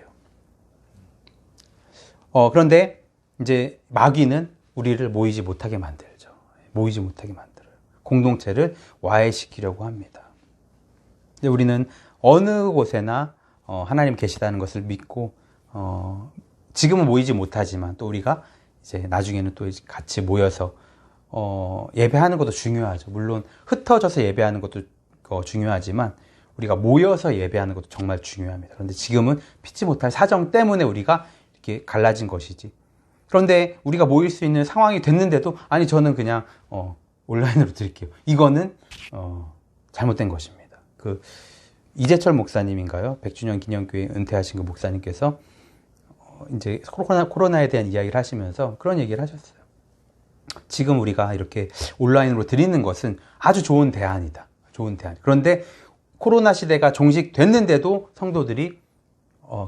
그런데 이제 마귀는 우리를 모이지 못하게 만들죠. 모이지 못하게 만들어요. 공동체를 와해시키려고 합니다. 근데 우리는 어느 곳에나 하나님 계시다는 것을 믿고 지금은 모이지 못하지만 또 우리가 이제 나중에는 또 같이 모여서 예배하는 것도 중요하죠. 물론 흩어져서 예배하는 것도 중요하지만 우리가 모여서 예배하는 것도 정말 중요합니다. 그런데 지금은 피치 못할 사정 때문에 우리가 이렇게 갈라진 것이지. 그런데 우리가 모일 수 있는 상황이 됐는데도 아니 저는 그냥 온라인으로 드릴게요. 이거는 잘못된 것입니다. 그 이재철 목사님인가요? 100주년 기념교회 은퇴하신 그 목사님께서 이제 코로나에 대한 이야기를 하시면서 그런 얘기를 하셨어요. 지금 우리가 이렇게 온라인으로 드리는 것은 아주 좋은 대안이다. 좋은 대안. 그런데 코로나 시대가 종식됐는데도 성도들이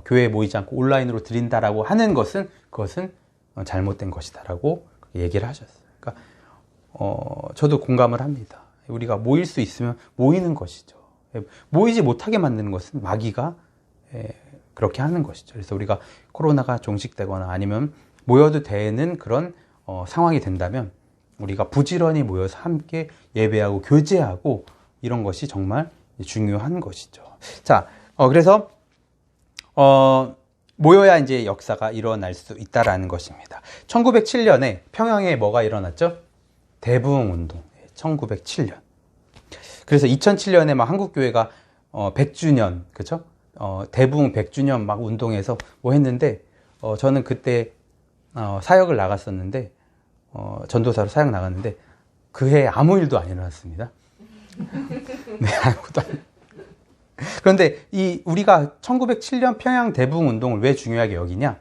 교회에 모이지 않고 온라인으로 드린다라고 하는 것은 그것은 잘못된 것이다라고 얘기를 하셨어요. 그러니까 저도 공감을 합니다. 우리가 모일 수 있으면 모이는 것이죠. 모이지 못하게 만드는 것은 마귀가 그렇게 하는 것이죠. 그래서 우리가 코로나가 종식되거나 아니면 모여도 되는 그런 상황이 된다면 우리가 부지런히 모여서 함께 예배하고 교제하고 이런 것이 정말 중요한 것이죠. 자, 그래서 모여야 이제 역사가 일어날 수 있다라는 것입니다. 1907년에 평양에 뭐가 일어났죠? 대부흥운동. 1907년. 그래서 2007년에 막 한국교회가 100주년, 그쵸? 대부흥 100주년 막 운동해서 뭐 했는데, 저는 그때 사역을 나갔었는데, 전도사로 사역 나갔는데, 그 해 아무 일도 안 일어났습니다. 네, 아무것도 안. 그런데 우리가 1907년 평양 대부흥 운동을 왜 중요하게 여기냐?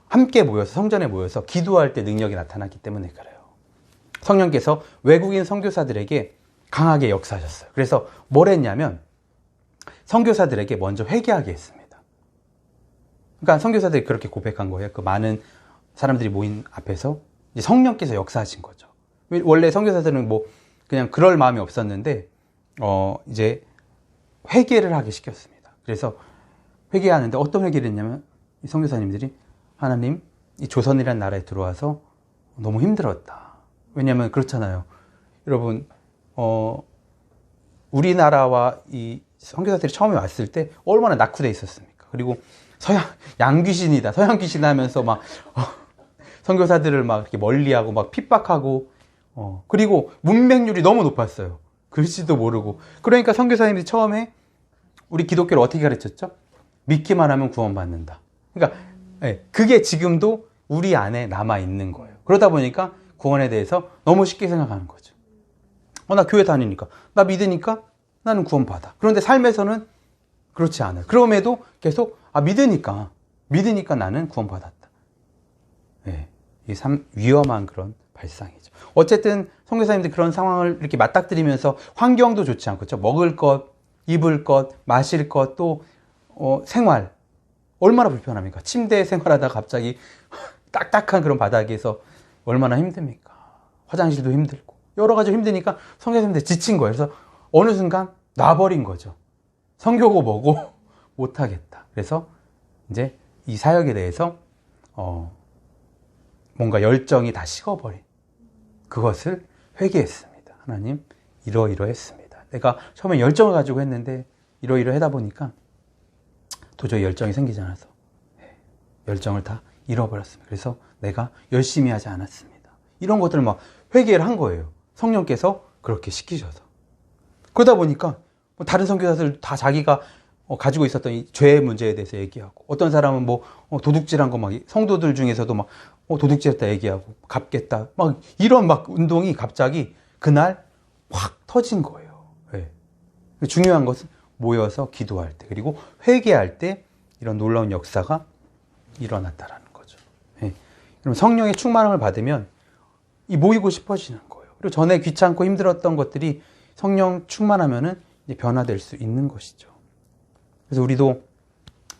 함께 모여서, 성전에 모여서 기도할 때 능력이 나타났기 때문에 그래요. 성령께서 외국인 선교사들에게 강하게 역사하셨어요. 그래서 뭘 했냐면 선교사들에게 먼저 회개하게 했습니다. 그러니까 선교사들이 그렇게 고백한 거예요. 그 많은 사람들이 모인 앞에서 이제 성령께서 역사하신 거죠. 원래 선교사들은 뭐 그냥 그럴 마음이 없었는데 이제 회개를 하게 시켰습니다. 그래서 회개하는데 어떤 회개를 했냐면 이 선교사님들이 하나님, 이 조선이라는 나라에 들어와서 너무 힘들었다. 왜냐하면 그렇잖아요. 여러분, 우리나라와 이 선교사들이 처음에 왔을 때 얼마나 낙후돼 있었습니까? 그리고 양 귀신이다, 서양 귀신 하면서 막 선교사들을 막 이렇게 멀리하고 막 핍박하고 그리고 문맹률이 너무 높았어요. 글씨도 모르고. 그러니까 선교사님들이 처음에 우리 기독교를 어떻게 가르쳤죠? 믿기만 하면 구원받는다. 그러니까 그게 지금도 우리 안에 남아 있는 거예요. 그러다 보니까 구원에 대해서 너무 쉽게 생각하는 거죠. 나 교회 다니니까, 나 믿으니까 나는 구원받아. 그런데 삶에서는 그렇지 않아요. 그럼에도 계속 믿으니까 나는 구원받았다. 네, 이게 참 위험한 그런 발상이죠. 어쨌든 선교사님들 그런 상황을 이렇게 맞닥뜨리면서 환경도 좋지 않고, 그렇죠? 먹을 것, 입을 것, 마실 것, 또 생활 얼마나 불편합니까? 침대에 생활하다가 갑자기 딱딱한 그런 바닥에서 얼마나 힘듭니까? 화장실도 힘들고 여러 가지 힘드니까 선교사님들 지친 거예요. 그래서 어느 순간 놔버린 거죠. 선교고 뭐고 못하겠다. 그래서 이제 이 사역에 대해서 뭔가 열정이 다 식어버린 그것을 회개했습니다. 하나님, 이러이러했습니다. 내가 처음에 열정을 가지고 했는데 이러이러하다 보니까 도저히 열정이 생기지 않아서 열정을 다 잃어버렸습니다. 그래서 내가 열심히 하지 않았습니다. 이런 것들을 막 회개를 한 거예요. 성령께서 그렇게 시키셔서. 그러다 보니까 다른 선교사들 다 자기가 가지고 있었던 이 죄의 문제에 대해서 얘기하고, 어떤 사람은 뭐 도둑질한 거 막 성도들 중에서도 막 도둑질했다 얘기하고, 갚겠다 막 이런 막 운동이 갑자기 그날 확 터진 거예요. 네. 중요한 것은 모여서 기도할 때, 그리고 회개할 때 이런 놀라운 역사가 일어났다라는 거죠. 네. 그럼 성령의 충만함을 받으면 이 모이고 싶어지는 거예요. 그리고 전에 귀찮고 힘들었던 것들이 성령 충만하면은 이제 변화될 수 있는 것이죠. 그래서 우리도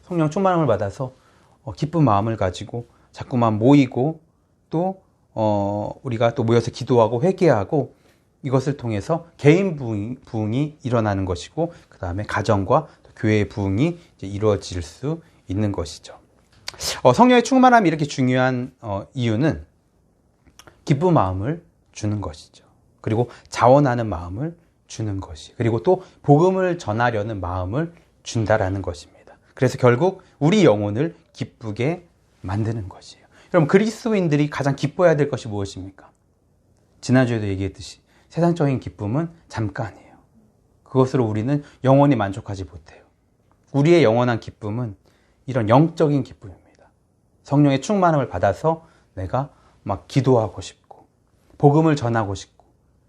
성령 충만함을 받아서 기쁜 마음을 가지고 자꾸만 모이고, 또 우리가 또 모여서 기도하고 회개하고, 이것을 통해서 개인 부흥이 일어나는 것이고, 그 다음에 가정과 교회의 부흥이 이제 이루어질 수 있는 것이죠. 성령의 충만함이 이렇게 중요한 이유는 기쁜 마음을 주는 것이죠. 그리고 자원하는 마음을 주는 것이, 그리고 또 복음을 전하려는 마음을 준다라는 것입니다. 그래서 결국 우리 영혼을 기쁘게 만드는 것이에요. 여러분, 그리스도인들이 가장 기뻐해야 될 것이 무엇입니까? 지난주에도 얘기했듯이 세상적인 기쁨은 잠깐이에요. 그것으로 우리는 영원히 만족하지 못해요. 우리의 영원한 기쁨은 이런 영적인 기쁨입니다. 성령의 충만함을 받아서 내가 막 기도하고 싶고 복음을 전하고 싶고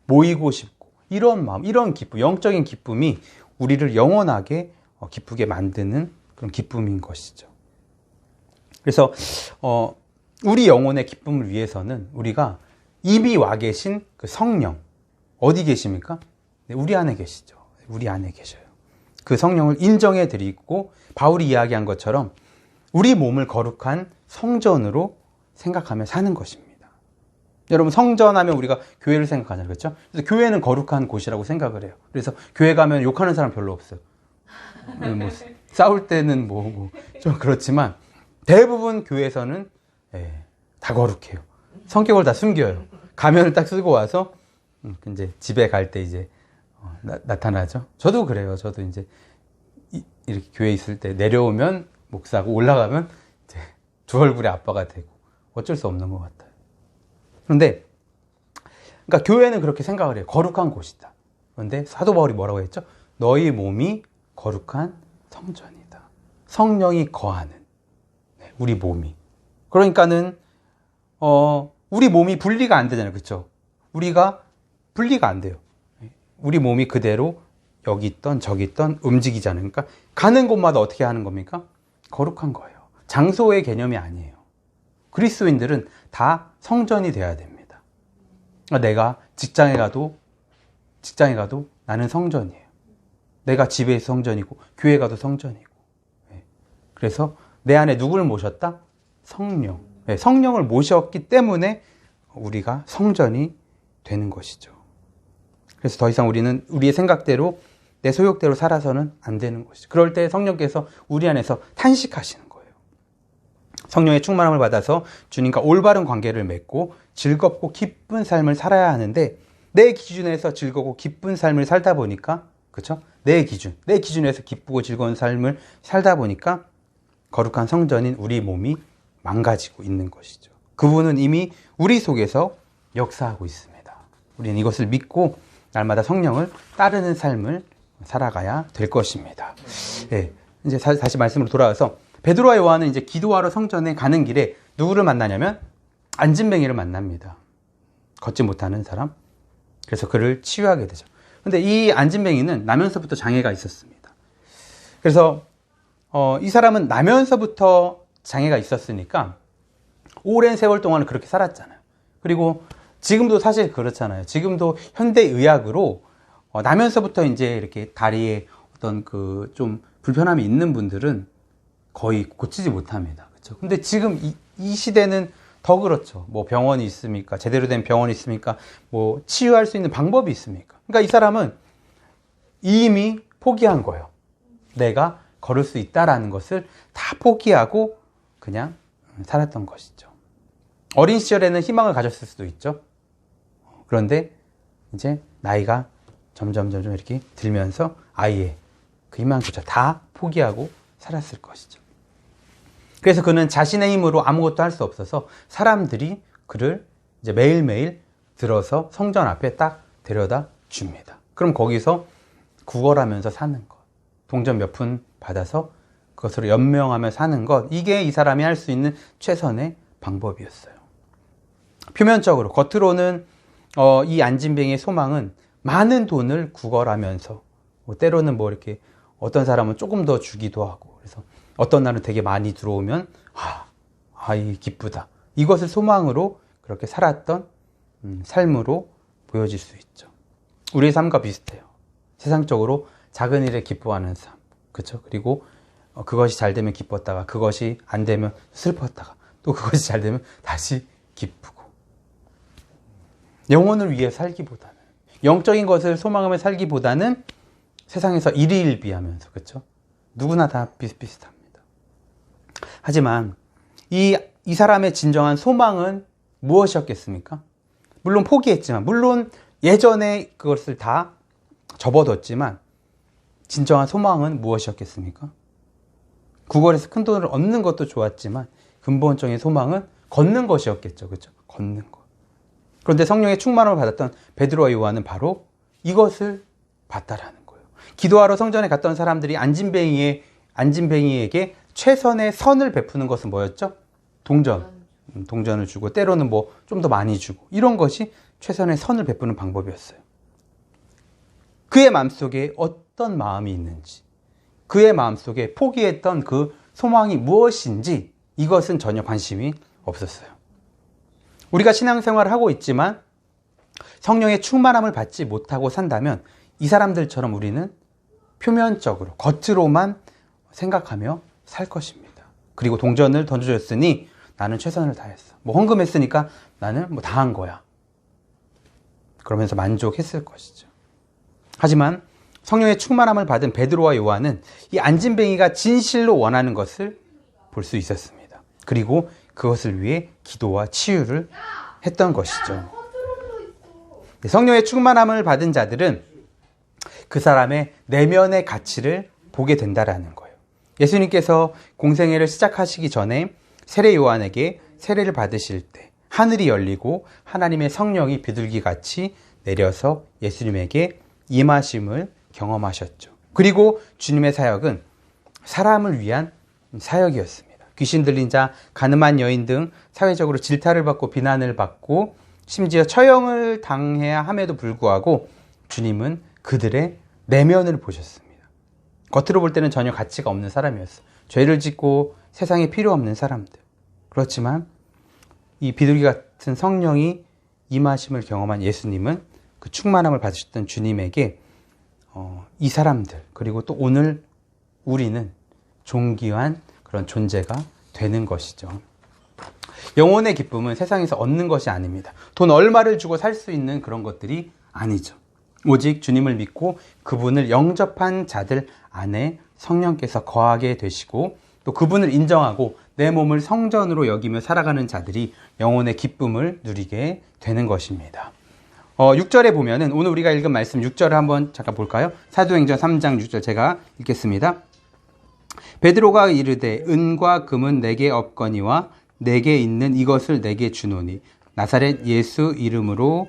모이고 싶고 이런 마음, 이런 기쁨, 영적인 기쁨이 우리를 영원하게 기쁘게 만드는 그런 기쁨인 것이죠. 그래서 우리 영혼의 기쁨을 위해서는 우리가 이미 와 계신 그 성령, 어디 계십니까? 네, 우리 안에 계시죠. 우리 안에 계셔요. 그 성령을 인정해 드리고 바울이 이야기한 것처럼 우리 몸을 거룩한 성전으로 생각하며 사는 것입니다. 여러분, 성전하면 우리가 교회를 생각하잖아요. 그렇죠? 그래서 교회는 거룩한 곳이라고 생각을 해요. 그래서 교회 가면 욕하는 사람 별로 없어요. 뭐 싸울 때는 좀 그렇지만 대부분 교회에서는 다 거룩해요. 성격을 다 숨겨요. 가면을 딱 쓰고 와서 이제 집에 갈 때 이제 나타나죠. 저도 그래요. 저도 이제 이렇게 교회에 있을 때 내려오면 목사고 올라가면 이제 두 얼굴의 아빠가 되고 어쩔 수 없는 것 같아요. 그런데 그러니까 교회는 그렇게 생각을 해요. 거룩한 곳이다. 그런데 사도 바울이 뭐라고 했죠? 너희 몸이 거룩한 성전이다. 성령이 거하는 우리 몸이. 그러니까는 우리 몸이 분리가 안 되잖아요. 그렇죠? 우리가 분리가 안 돼요. 우리 몸이 그대로 여기 있던 저기 있던 움직이잖아요. 그러니까 가는 곳마다 어떻게 하는 겁니까? 거룩한 거예요. 장소의 개념이 아니에요. 그리스도인들은 다 성전이 돼야 됩니다. 내가 직장에 가도 나는 성전이에요. 내가 집에서 성전이고 교회 가도 성전이고. 그래서 내 안에 누구를 모셨다? 성령. 성령을 모셨기 때문에 우리가 성전이 되는 것이죠. 그래서 더 이상 우리는 우리의 생각대로 내 소욕대로 살아서는 안 되는 것이죠. 그럴 때 성령께서 우리 안에서 탄식하시는 거예요. 성령의 충만함을 받아서 주님과 올바른 관계를 맺고 즐겁고 기쁜 삶을 살아야 하는데 내 기준에서 즐겁고 기쁜 삶을 살다 보니까, 그렇죠? 내 기준에서 기쁘고 즐거운 삶을 살다 보니까 거룩한 성전인 우리 몸이 망가지고 있는 것이죠. 그분은 이미 우리 속에서 역사하고 있습니다. 우리는 이것을 믿고 날마다 성령을 따르는 삶을 살아가야 될 것입니다. 네, 이제 다시 말씀으로 돌아와서 베드로와 요한은 이제 기도하러 성전에 가는 길에 누구를 만나냐면 안진뱅이를 만납니다. 걷지 못하는 사람. 그래서 그를 치유하게 되죠. 그런데 이 안진뱅이는 나면서부터 장애가 있었습니다. 그래서 이 사람은 나면서부터 장애가 있었으니까 오랜 세월 동안은 그렇게 살았잖아요. 그리고 지금도 사실 그렇잖아요. 지금도 현대의학으로 나면서부터 이제 이렇게 다리에 어떤 그 좀 불편함이 있는 분들은 거의 고치지 못합니다. 그렇죠? 근데 지금 이 시대는 더 그렇죠. 뭐 병원이 있습니까? 제대로 된 병원이 있습니까? 뭐 치유할 수 있는 방법이 있습니까? 그러니까 이 사람은 이미 포기한 거예요. 내가 걸을 수 있다라는 것을 다 포기하고 그냥 살았던 것이죠. 어린 시절에는 희망을 가졌을 수도 있죠. 그런데 이제 나이가 점점 이렇게 들면서 아예 그 희망조차 다 포기하고 살았을 것이죠. 그래서 그는 자신의 힘으로 아무것도 할 수 없어서 사람들이 그를 이제 매일매일 들어서 성전 앞에 딱 데려다 줍니다. 그럼 거기서 구걸하면서 사는 것, 동전 몇 푼 받아서 그것으로 연명하며 사는 것, 이게 이 사람이 할 수 있는 최선의 방법이었어요. 표면적으로, 겉으로는 이 안진뱅이의 소망은 많은 돈을 구걸하면서 때로는 뭐 이렇게 어떤 사람은 조금 더 주기도 하고, 그래서 어떤 날은 되게 많이 들어오면 이 기쁘다, 이것을 소망으로 그렇게 살았던 삶으로 보여질 수 있죠. 우리의 삶과 비슷해요. 세상적으로 작은 일에 기뻐하는 삶, 그렇죠? 그리고 그것이 잘 되면 기뻤다가 그것이 안 되면 슬펐다가 또 그것이 잘 되면 다시 기쁘고, 영혼을 위해 살기보다는, 영적인 것을 소망하며 살기보다는 세상에서 일희일비하면서, 그렇죠? 누구나 다 비슷비슷합니다. 하지만 이 사람의 진정한 소망은 무엇이었겠습니까? 물론 포기했지만, 물론 예전에 그것을 다 접어뒀지만 진정한 소망은 무엇이었겠습니까? 구걸에서 큰 돈을 얻는 것도 좋았지만 근본적인 소망은 걷는 것이었겠죠. 그렇죠? 걷는 것. 그런데 성령의 충만함을 받았던 베드로와 요한은 바로 이것을 봤다라는 거예요. 기도하러 성전에 갔던 사람들이 안진뱅이에게 최선의 선을 베푸는 것은 뭐였죠? 동전을 주고 때로는 뭐 좀 더 많이 주고 이런 것이 최선의 선을 베푸는 방법이었어요. 그의 마음속에 어떤 마음이 있는지, 그의 마음속에 포기했던 그 소망이 무엇인지 이것은 전혀 관심이 없었어요. 우리가 신앙생활을 하고 있지만 성령의 충만함을 받지 못하고 산다면 이 사람들처럼 우리는 표면적으로 겉으로만 생각하며 살 것입니다. 그리고 동전을 던져줬으니 나는 최선을 다했어. 뭐 헌금했으니까 나는 뭐 다 한 거야. 그러면서 만족했을 것이죠. 하지만 성령의 충만함을 받은 베드로와 요한은 이 안진뱅이가 진실로 원하는 것을 볼 수 있었습니다. 그리고 그것을 위해 기도와 치유를 했던 것이죠. 성령의 충만함을 받은 자들은 그 사람의 내면의 가치를 보게 된다라는 거예요. 예수님께서 공생애를 시작하시기 전에 세례 요한에게 세례를 받으실 때 하늘이 열리고 하나님의 성령이 비둘기같이 내려서 예수님에게 임하심을 경험하셨죠. 그리고 주님의 사역은 사람을 위한 사역이었습니다. 귀신 들린 자, 가늠한 여인 등 사회적으로 질타를 받고 비난을 받고 심지어 처형을 당해야 함에도 불구하고 주님은 그들의 내면을 보셨습니다. 겉으로 볼 때는 전혀 가치가 없는 사람이었어요. 죄를 짓고 세상에 필요 없는 사람들. 그렇지만 이 비둘기 같은 성령이 임하심을 경험한 예수님은 그 충만함을 받으셨던 주님에게 이 사람들 그리고 또 오늘 우리는 존귀한 그런 존재가 되는 것이죠. 영혼의 기쁨은 세상에서 얻는 것이 아닙니다. 돈 얼마를 주고 살 수 있는 그런 것들이 아니죠. 오직 주님을 믿고 그분을 영접한 자들 안에 성령께서 거하게 되시고 또 그분을 인정하고 내 몸을 성전으로 여기며 살아가는 자들이 영혼의 기쁨을 누리게 되는 것입니다. 6절에 보면은 오늘 우리가 읽은 말씀 6절을 한번 잠깐 볼까요? 사도행전 3장 6절 제가 읽겠습니다. 베드로가 이르되 은과 금은 내게 없거니와 내게 있는 이것을 내게 주노니 나사렛 예수 이름으로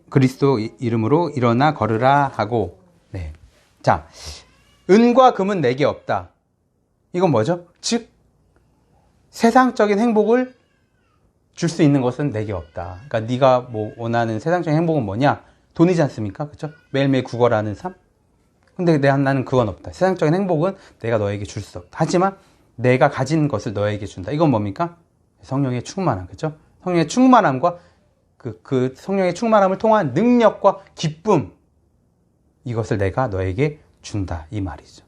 그리스도 이름으로 일어나 걸으라 하고. 네. 자, 은과 금은 내게 없다. 이건 뭐죠? 즉 세상적인 행복을 줄 수 있는 것은 내게 없다. 그러니까 네가 뭐 원하는 세상적인 행복은 뭐냐? 돈이지 않습니까? 그렇죠? 매일매일 구걸하는 삶. 근데 나는 그건 없다. 세상적인 행복은 내가 너에게 줄 수 없다. 하지만 내가 가진 것을 너에게 준다. 이건 뭡니까? 성령의 충만함. 그렇죠? 성령의 충만함과 그 성령의 충만함을 통한 능력과 기쁨, 이것을 내가 너에게 준다. 이 말이죠.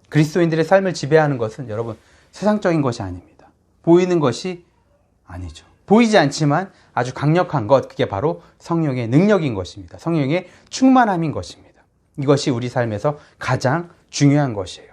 그리스도인들의 삶을 지배하는 것은 여러분 세상적인 것이 아닙니다. 보이는 것이 아니죠. 보이지 않지만 아주 강력한 것, 그게 바로 성령의 능력인 것입니다. 성령의 충만함인 것입니다. 이것이 우리 삶에서 가장 중요한 것이에요.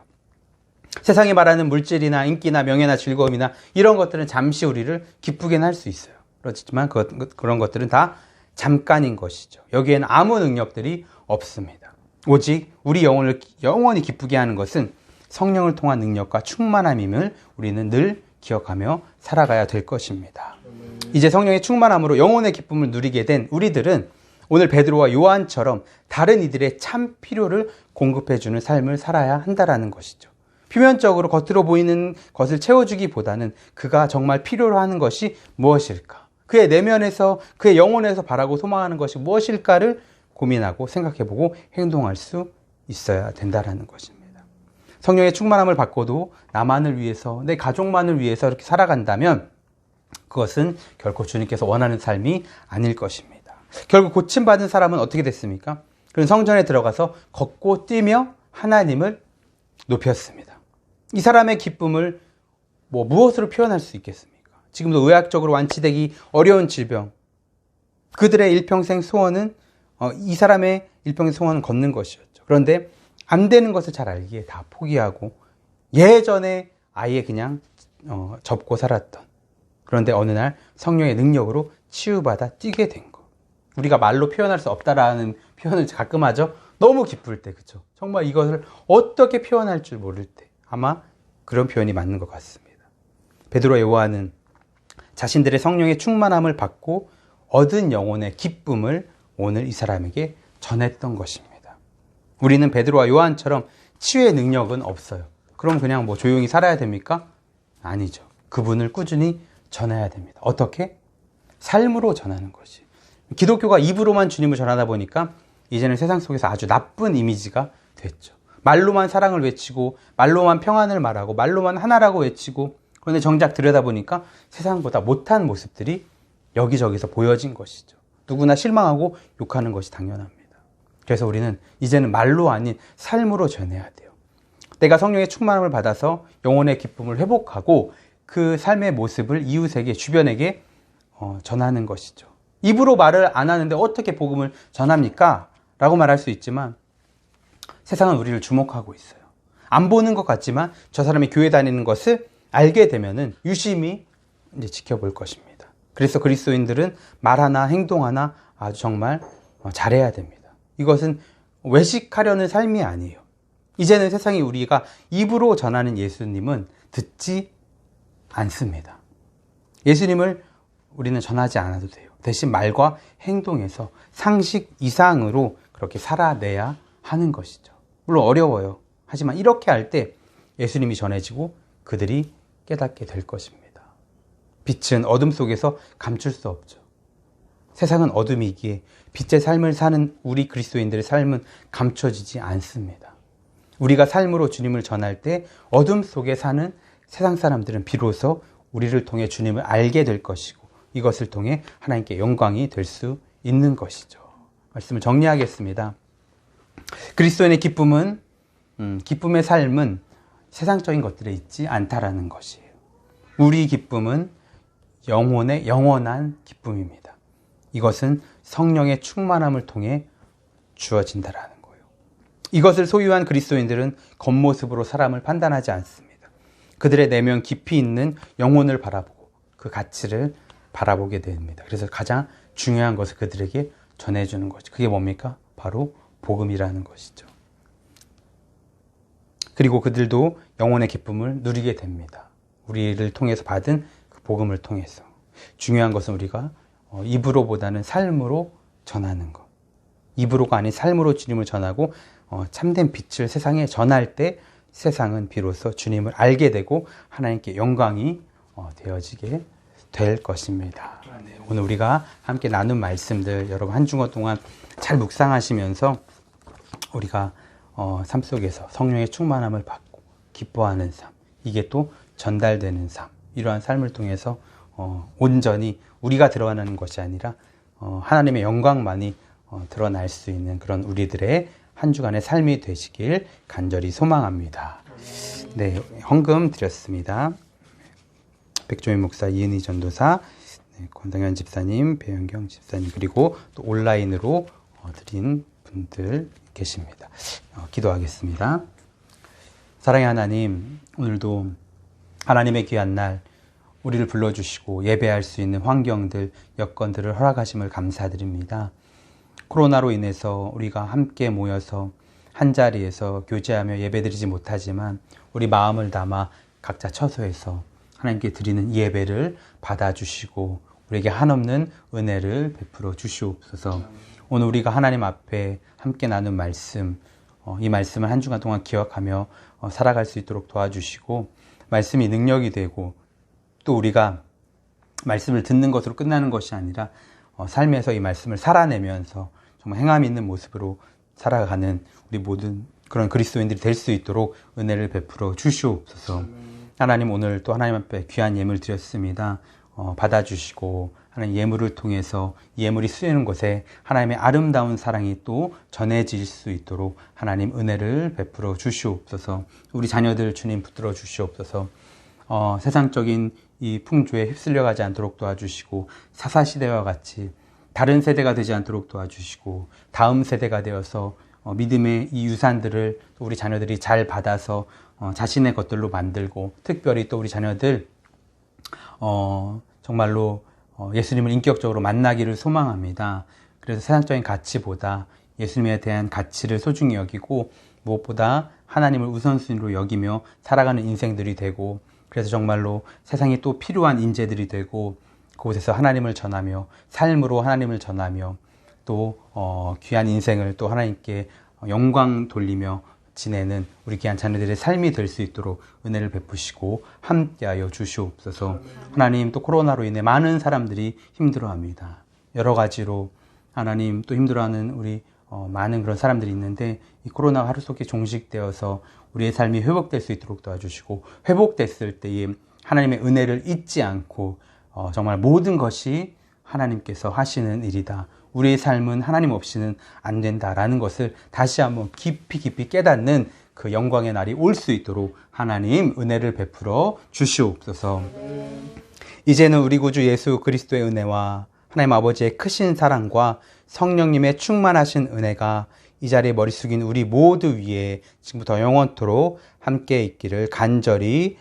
세상이 말하는 물질이나 인기나 명예나 즐거움이나 이런 것들은 잠시 우리를 기쁘게 할 수 있어요. 그렇지만 그런 것들은 다 잠깐인 것이죠. 여기에는 아무 능력들이 없습니다. 오직 우리 영혼을 영원히 기쁘게 하는 것은 성령을 통한 능력과 충만함임을 우리는 늘 기억하며 살아가야 될 것입니다. 이제 성령의 충만함으로 영혼의 기쁨을 누리게 된 우리들은 오늘 베드로와 요한처럼 다른 이들의 참 필요를 공급해주는 삶을 살아야 한다는 것이죠. 표면적으로 겉으로 보이는 것을 채워주기보다는 그가 정말 필요로 하는 것이 무엇일까? 그의 내면에서, 그의 영혼에서 바라고 소망하는 것이 무엇일까를 고민하고 생각해보고 행동할 수 있어야 된다는 것입니다. 성령의 충만함을 받고도 나만을 위해서, 내 가족만을 위해서 이렇게 살아간다면 그것은 결코 주님께서 원하는 삶이 아닐 것입니다. 결국 고침받은 사람은 어떻게 됐습니까? 그는 성전에 들어가서 걷고 뛰며 하나님을 높였습니다. 이 사람의 기쁨을 무엇으로 표현할 수 있겠습니까? 지금도 의학적으로 완치되기 어려운 질병, 그들의 일평생 소원은 이 사람의 일평생 소원은 걷는 것이었죠. 그런데 안 되는 것을 잘 알기에 다 포기하고 예전에 아예 그냥 접고 살았던, 그런데 어느 날 성령의 능력으로 치유받아 뛰게 된 것. 우리가 말로 표현할 수 없다라는 표현을 가끔 하죠. 너무 기쁠 때, 그렇죠? 정말 이것을 어떻게 표현할 줄 모를 때 아마 그런 표현이 맞는 것 같습니다. 베드로와 요한은 자신들의 성령의 충만함을 받고 얻은 영혼의 기쁨을 오늘 이 사람에게 전했던 것입니다. 우리는 베드로와 요한처럼 치유의 능력은 없어요. 그럼 그냥 뭐 조용히 살아야 됩니까? 아니죠. 그분을 꾸준히 전해야 됩니다. 어떻게? 삶으로 전하는 것이. 기독교가 입으로만 주님을 전하다 보니까 이제는 세상 속에서 아주 나쁜 이미지가 됐죠. 말로만 사랑을 외치고 말로만 평안을 말하고 말로만 하나라고 외치고, 그런데 정작 들여다보니까 세상보다 못한 모습들이 여기저기서 보여진 것이죠. 누구나 실망하고 욕하는 것이 당연합니다. 그래서 우리는 이제는 말로 아닌 삶으로 전해야 돼요. 내가 성령의 충만함을 받아서 영혼의 기쁨을 회복하고 그 삶의 모습을 이웃에게, 주변에게 전하는 것이죠. 입으로 말을 안 하는데 어떻게 복음을 전합니까? 라고 말할 수 있지만 세상은 우리를 주목하고 있어요. 안 보는 것 같지만 저 사람이 교회 다니는 것을 알게 되면은 유심히 이제 지켜볼 것입니다. 그래서 그리스도인들은 말 하나 행동 하나 아주 정말 잘해야 됩니다. 이것은 외식하려는 삶이 아니에요. 이제는 세상이 우리가 입으로 전하는 예수님은 듣지 않습니다. 예수님을 우리는 전하지 않아도 돼요. 대신 말과 행동에서 상식 이상으로 그렇게 살아내야 하는 것이죠. 물론 어려워요. 하지만 이렇게 할 때 예수님이 전해지고 그들이 깨닫게 될 것입니다. 빛은 어둠 속에서 감출 수 없죠. 세상은 어둠이기에 빛의 삶을 사는 우리 그리스도인들의 삶은 감춰지지 않습니다. 우리가 삶으로 주님을 전할 때 어둠 속에 사는 세상 사람들은 비로소 우리를 통해 주님을 알게 될 것이고 이것을 통해 하나님께 영광이 될 수 있는 것이죠. 말씀을 정리하겠습니다. 그리스도인의 기쁨은 기쁨의 삶은 세상적인 것들에 있지 않다라는 것이에요. 우리 기쁨은 영혼의 영원한 기쁨입니다. 이것은 성령의 충만함을 통해 주어진다라는 거예요. 이것을 소유한 그리스도인들은 겉모습으로 사람을 판단하지 않습니다. 그들의 내면 깊이 있는 영혼을 바라보고 그 가치를 바라보게 됩니다. 그래서 가장 중요한 것을 그들에게 전해주는 거죠. 그게 뭡니까? 바로 복음이라는 것이죠. 그리고 그들도 영혼의 기쁨을 누리게 됩니다. 우리를 통해서 받은 그 복음을 통해서. 중요한 것은 우리가 입으로보다는 삶으로 전하는 것. 입으로가 아닌 삶으로 주님을 전하고 참된 빛을 세상에 전할 때 세상은 비로소 주님을 알게 되고 하나님께 영광이 되어지게 될 것입니다. 네, 오늘 우리가 함께 나눈 말씀들 여러분 한 주간 동안 잘 묵상하시면서 우리가 삶 속에서 성령의 충만함을 받고 기뻐하는 삶, 이게 또 전달되는 삶, 이러한 삶을 통해서 온전히 우리가 드러나는 것이 아니라 하나님의 영광만이 드러날 수 있는 그런 우리들의 한 주간의 삶이 되시길 간절히 소망합니다. 네, 헌금 드렸습니다. 백종인 목사, 이은희 전도사, 권동현 집사님, 배영경 집사님, 그리고 또 온라인으로 드린 분들 계십니다. 기도하겠습니다. 사랑의 하나님, 오늘도 하나님의 귀한 날 우리를 불러주시고 예배할 수 있는 환경들, 여건들을 허락하심을 감사드립니다. 코로나로 인해서 우리가 함께 모여서 한자리에서 교제하며 예배드리지 못하지만 우리 마음을 담아 각자 처소에서 하나님께 드리는 예배를 받아주시고 우리에게 한없는 은혜를 베풀어 주시옵소서. 오늘 우리가 하나님 앞에 함께 나눈 말씀, 이 말씀을 한 주간 동안 기억하며 살아갈 수 있도록 도와주시고 말씀이 능력이 되고 또 우리가 말씀을 듣는 것으로 끝나는 것이 아니라 삶에서 이 말씀을 살아내면서 정말 행함 있는 모습으로 살아가는 우리 모든 그런 그리스도인들이 될 수 있도록 은혜를 베풀어 주시옵소서. 하나님, 오늘 또 하나님 앞에 귀한 예물 드렸습니다. 받아주시고 하나님 예물을 통해서 예물이 쓰이는 곳에 하나님의 아름다운 사랑이 또 전해질 수 있도록 하나님 은혜를 베풀어 주시옵소서. 우리 자녀들 주님 붙들어 주시옵소서. 세상적인 이 풍조에 휩쓸려가지 않도록 도와주시고 사사시대와 같이 다른 세대가 되지 않도록 도와주시고 다음 세대가 되어서 믿음의 이 유산들을 또 우리 자녀들이 잘 받아서 자신의 것들로 만들고 특별히 또 우리 자녀들 정말로 예수님을 인격적으로 만나기를 소망합니다. 그래서 세상적인 가치보다 예수님에 대한 가치를 소중히 여기고 무엇보다 하나님을 우선순위로 여기며 살아가는 인생들이 되고, 그래서 정말로 세상에 또 필요한 인재들이 되고 그곳에서 하나님을 전하며 삶으로 하나님을 전하며 또 귀한 인생을 또 하나님께 영광 돌리며 지내는 우리 귀한 자녀들의 삶이 될 수 있도록 은혜를 베푸시고 함께하여 주시옵소서. 하나님, 또 코로나로 인해 많은 사람들이 힘들어합니다. 여러 가지로 하나님 또 힘들어하는 우리 많은 그런 사람들이 있는데, 이 코로나가 하루 속에 종식되어서 우리의 삶이 회복될 수 있도록 도와주시고, 회복됐을 때에 하나님의 은혜를 잊지 않고 정말 모든 것이 하나님께서 하시는 일이다, 우리의 삶은 하나님 없이는 안 된다라는 것을 다시 한번 깊이 깨닫는 그 영광의 날이 올 수 있도록 하나님 은혜를 베풀어 주시옵소서. 이제는 우리 구주 예수 그리스도의 은혜와 하나님 아버지의 크신 사랑과 성령님의 충만하신 은혜가 이 자리에 머리 숙인 우리 모두 위에 지금부터 영원토록 함께 있기를 간절히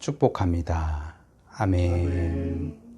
축복합니다. 아멘.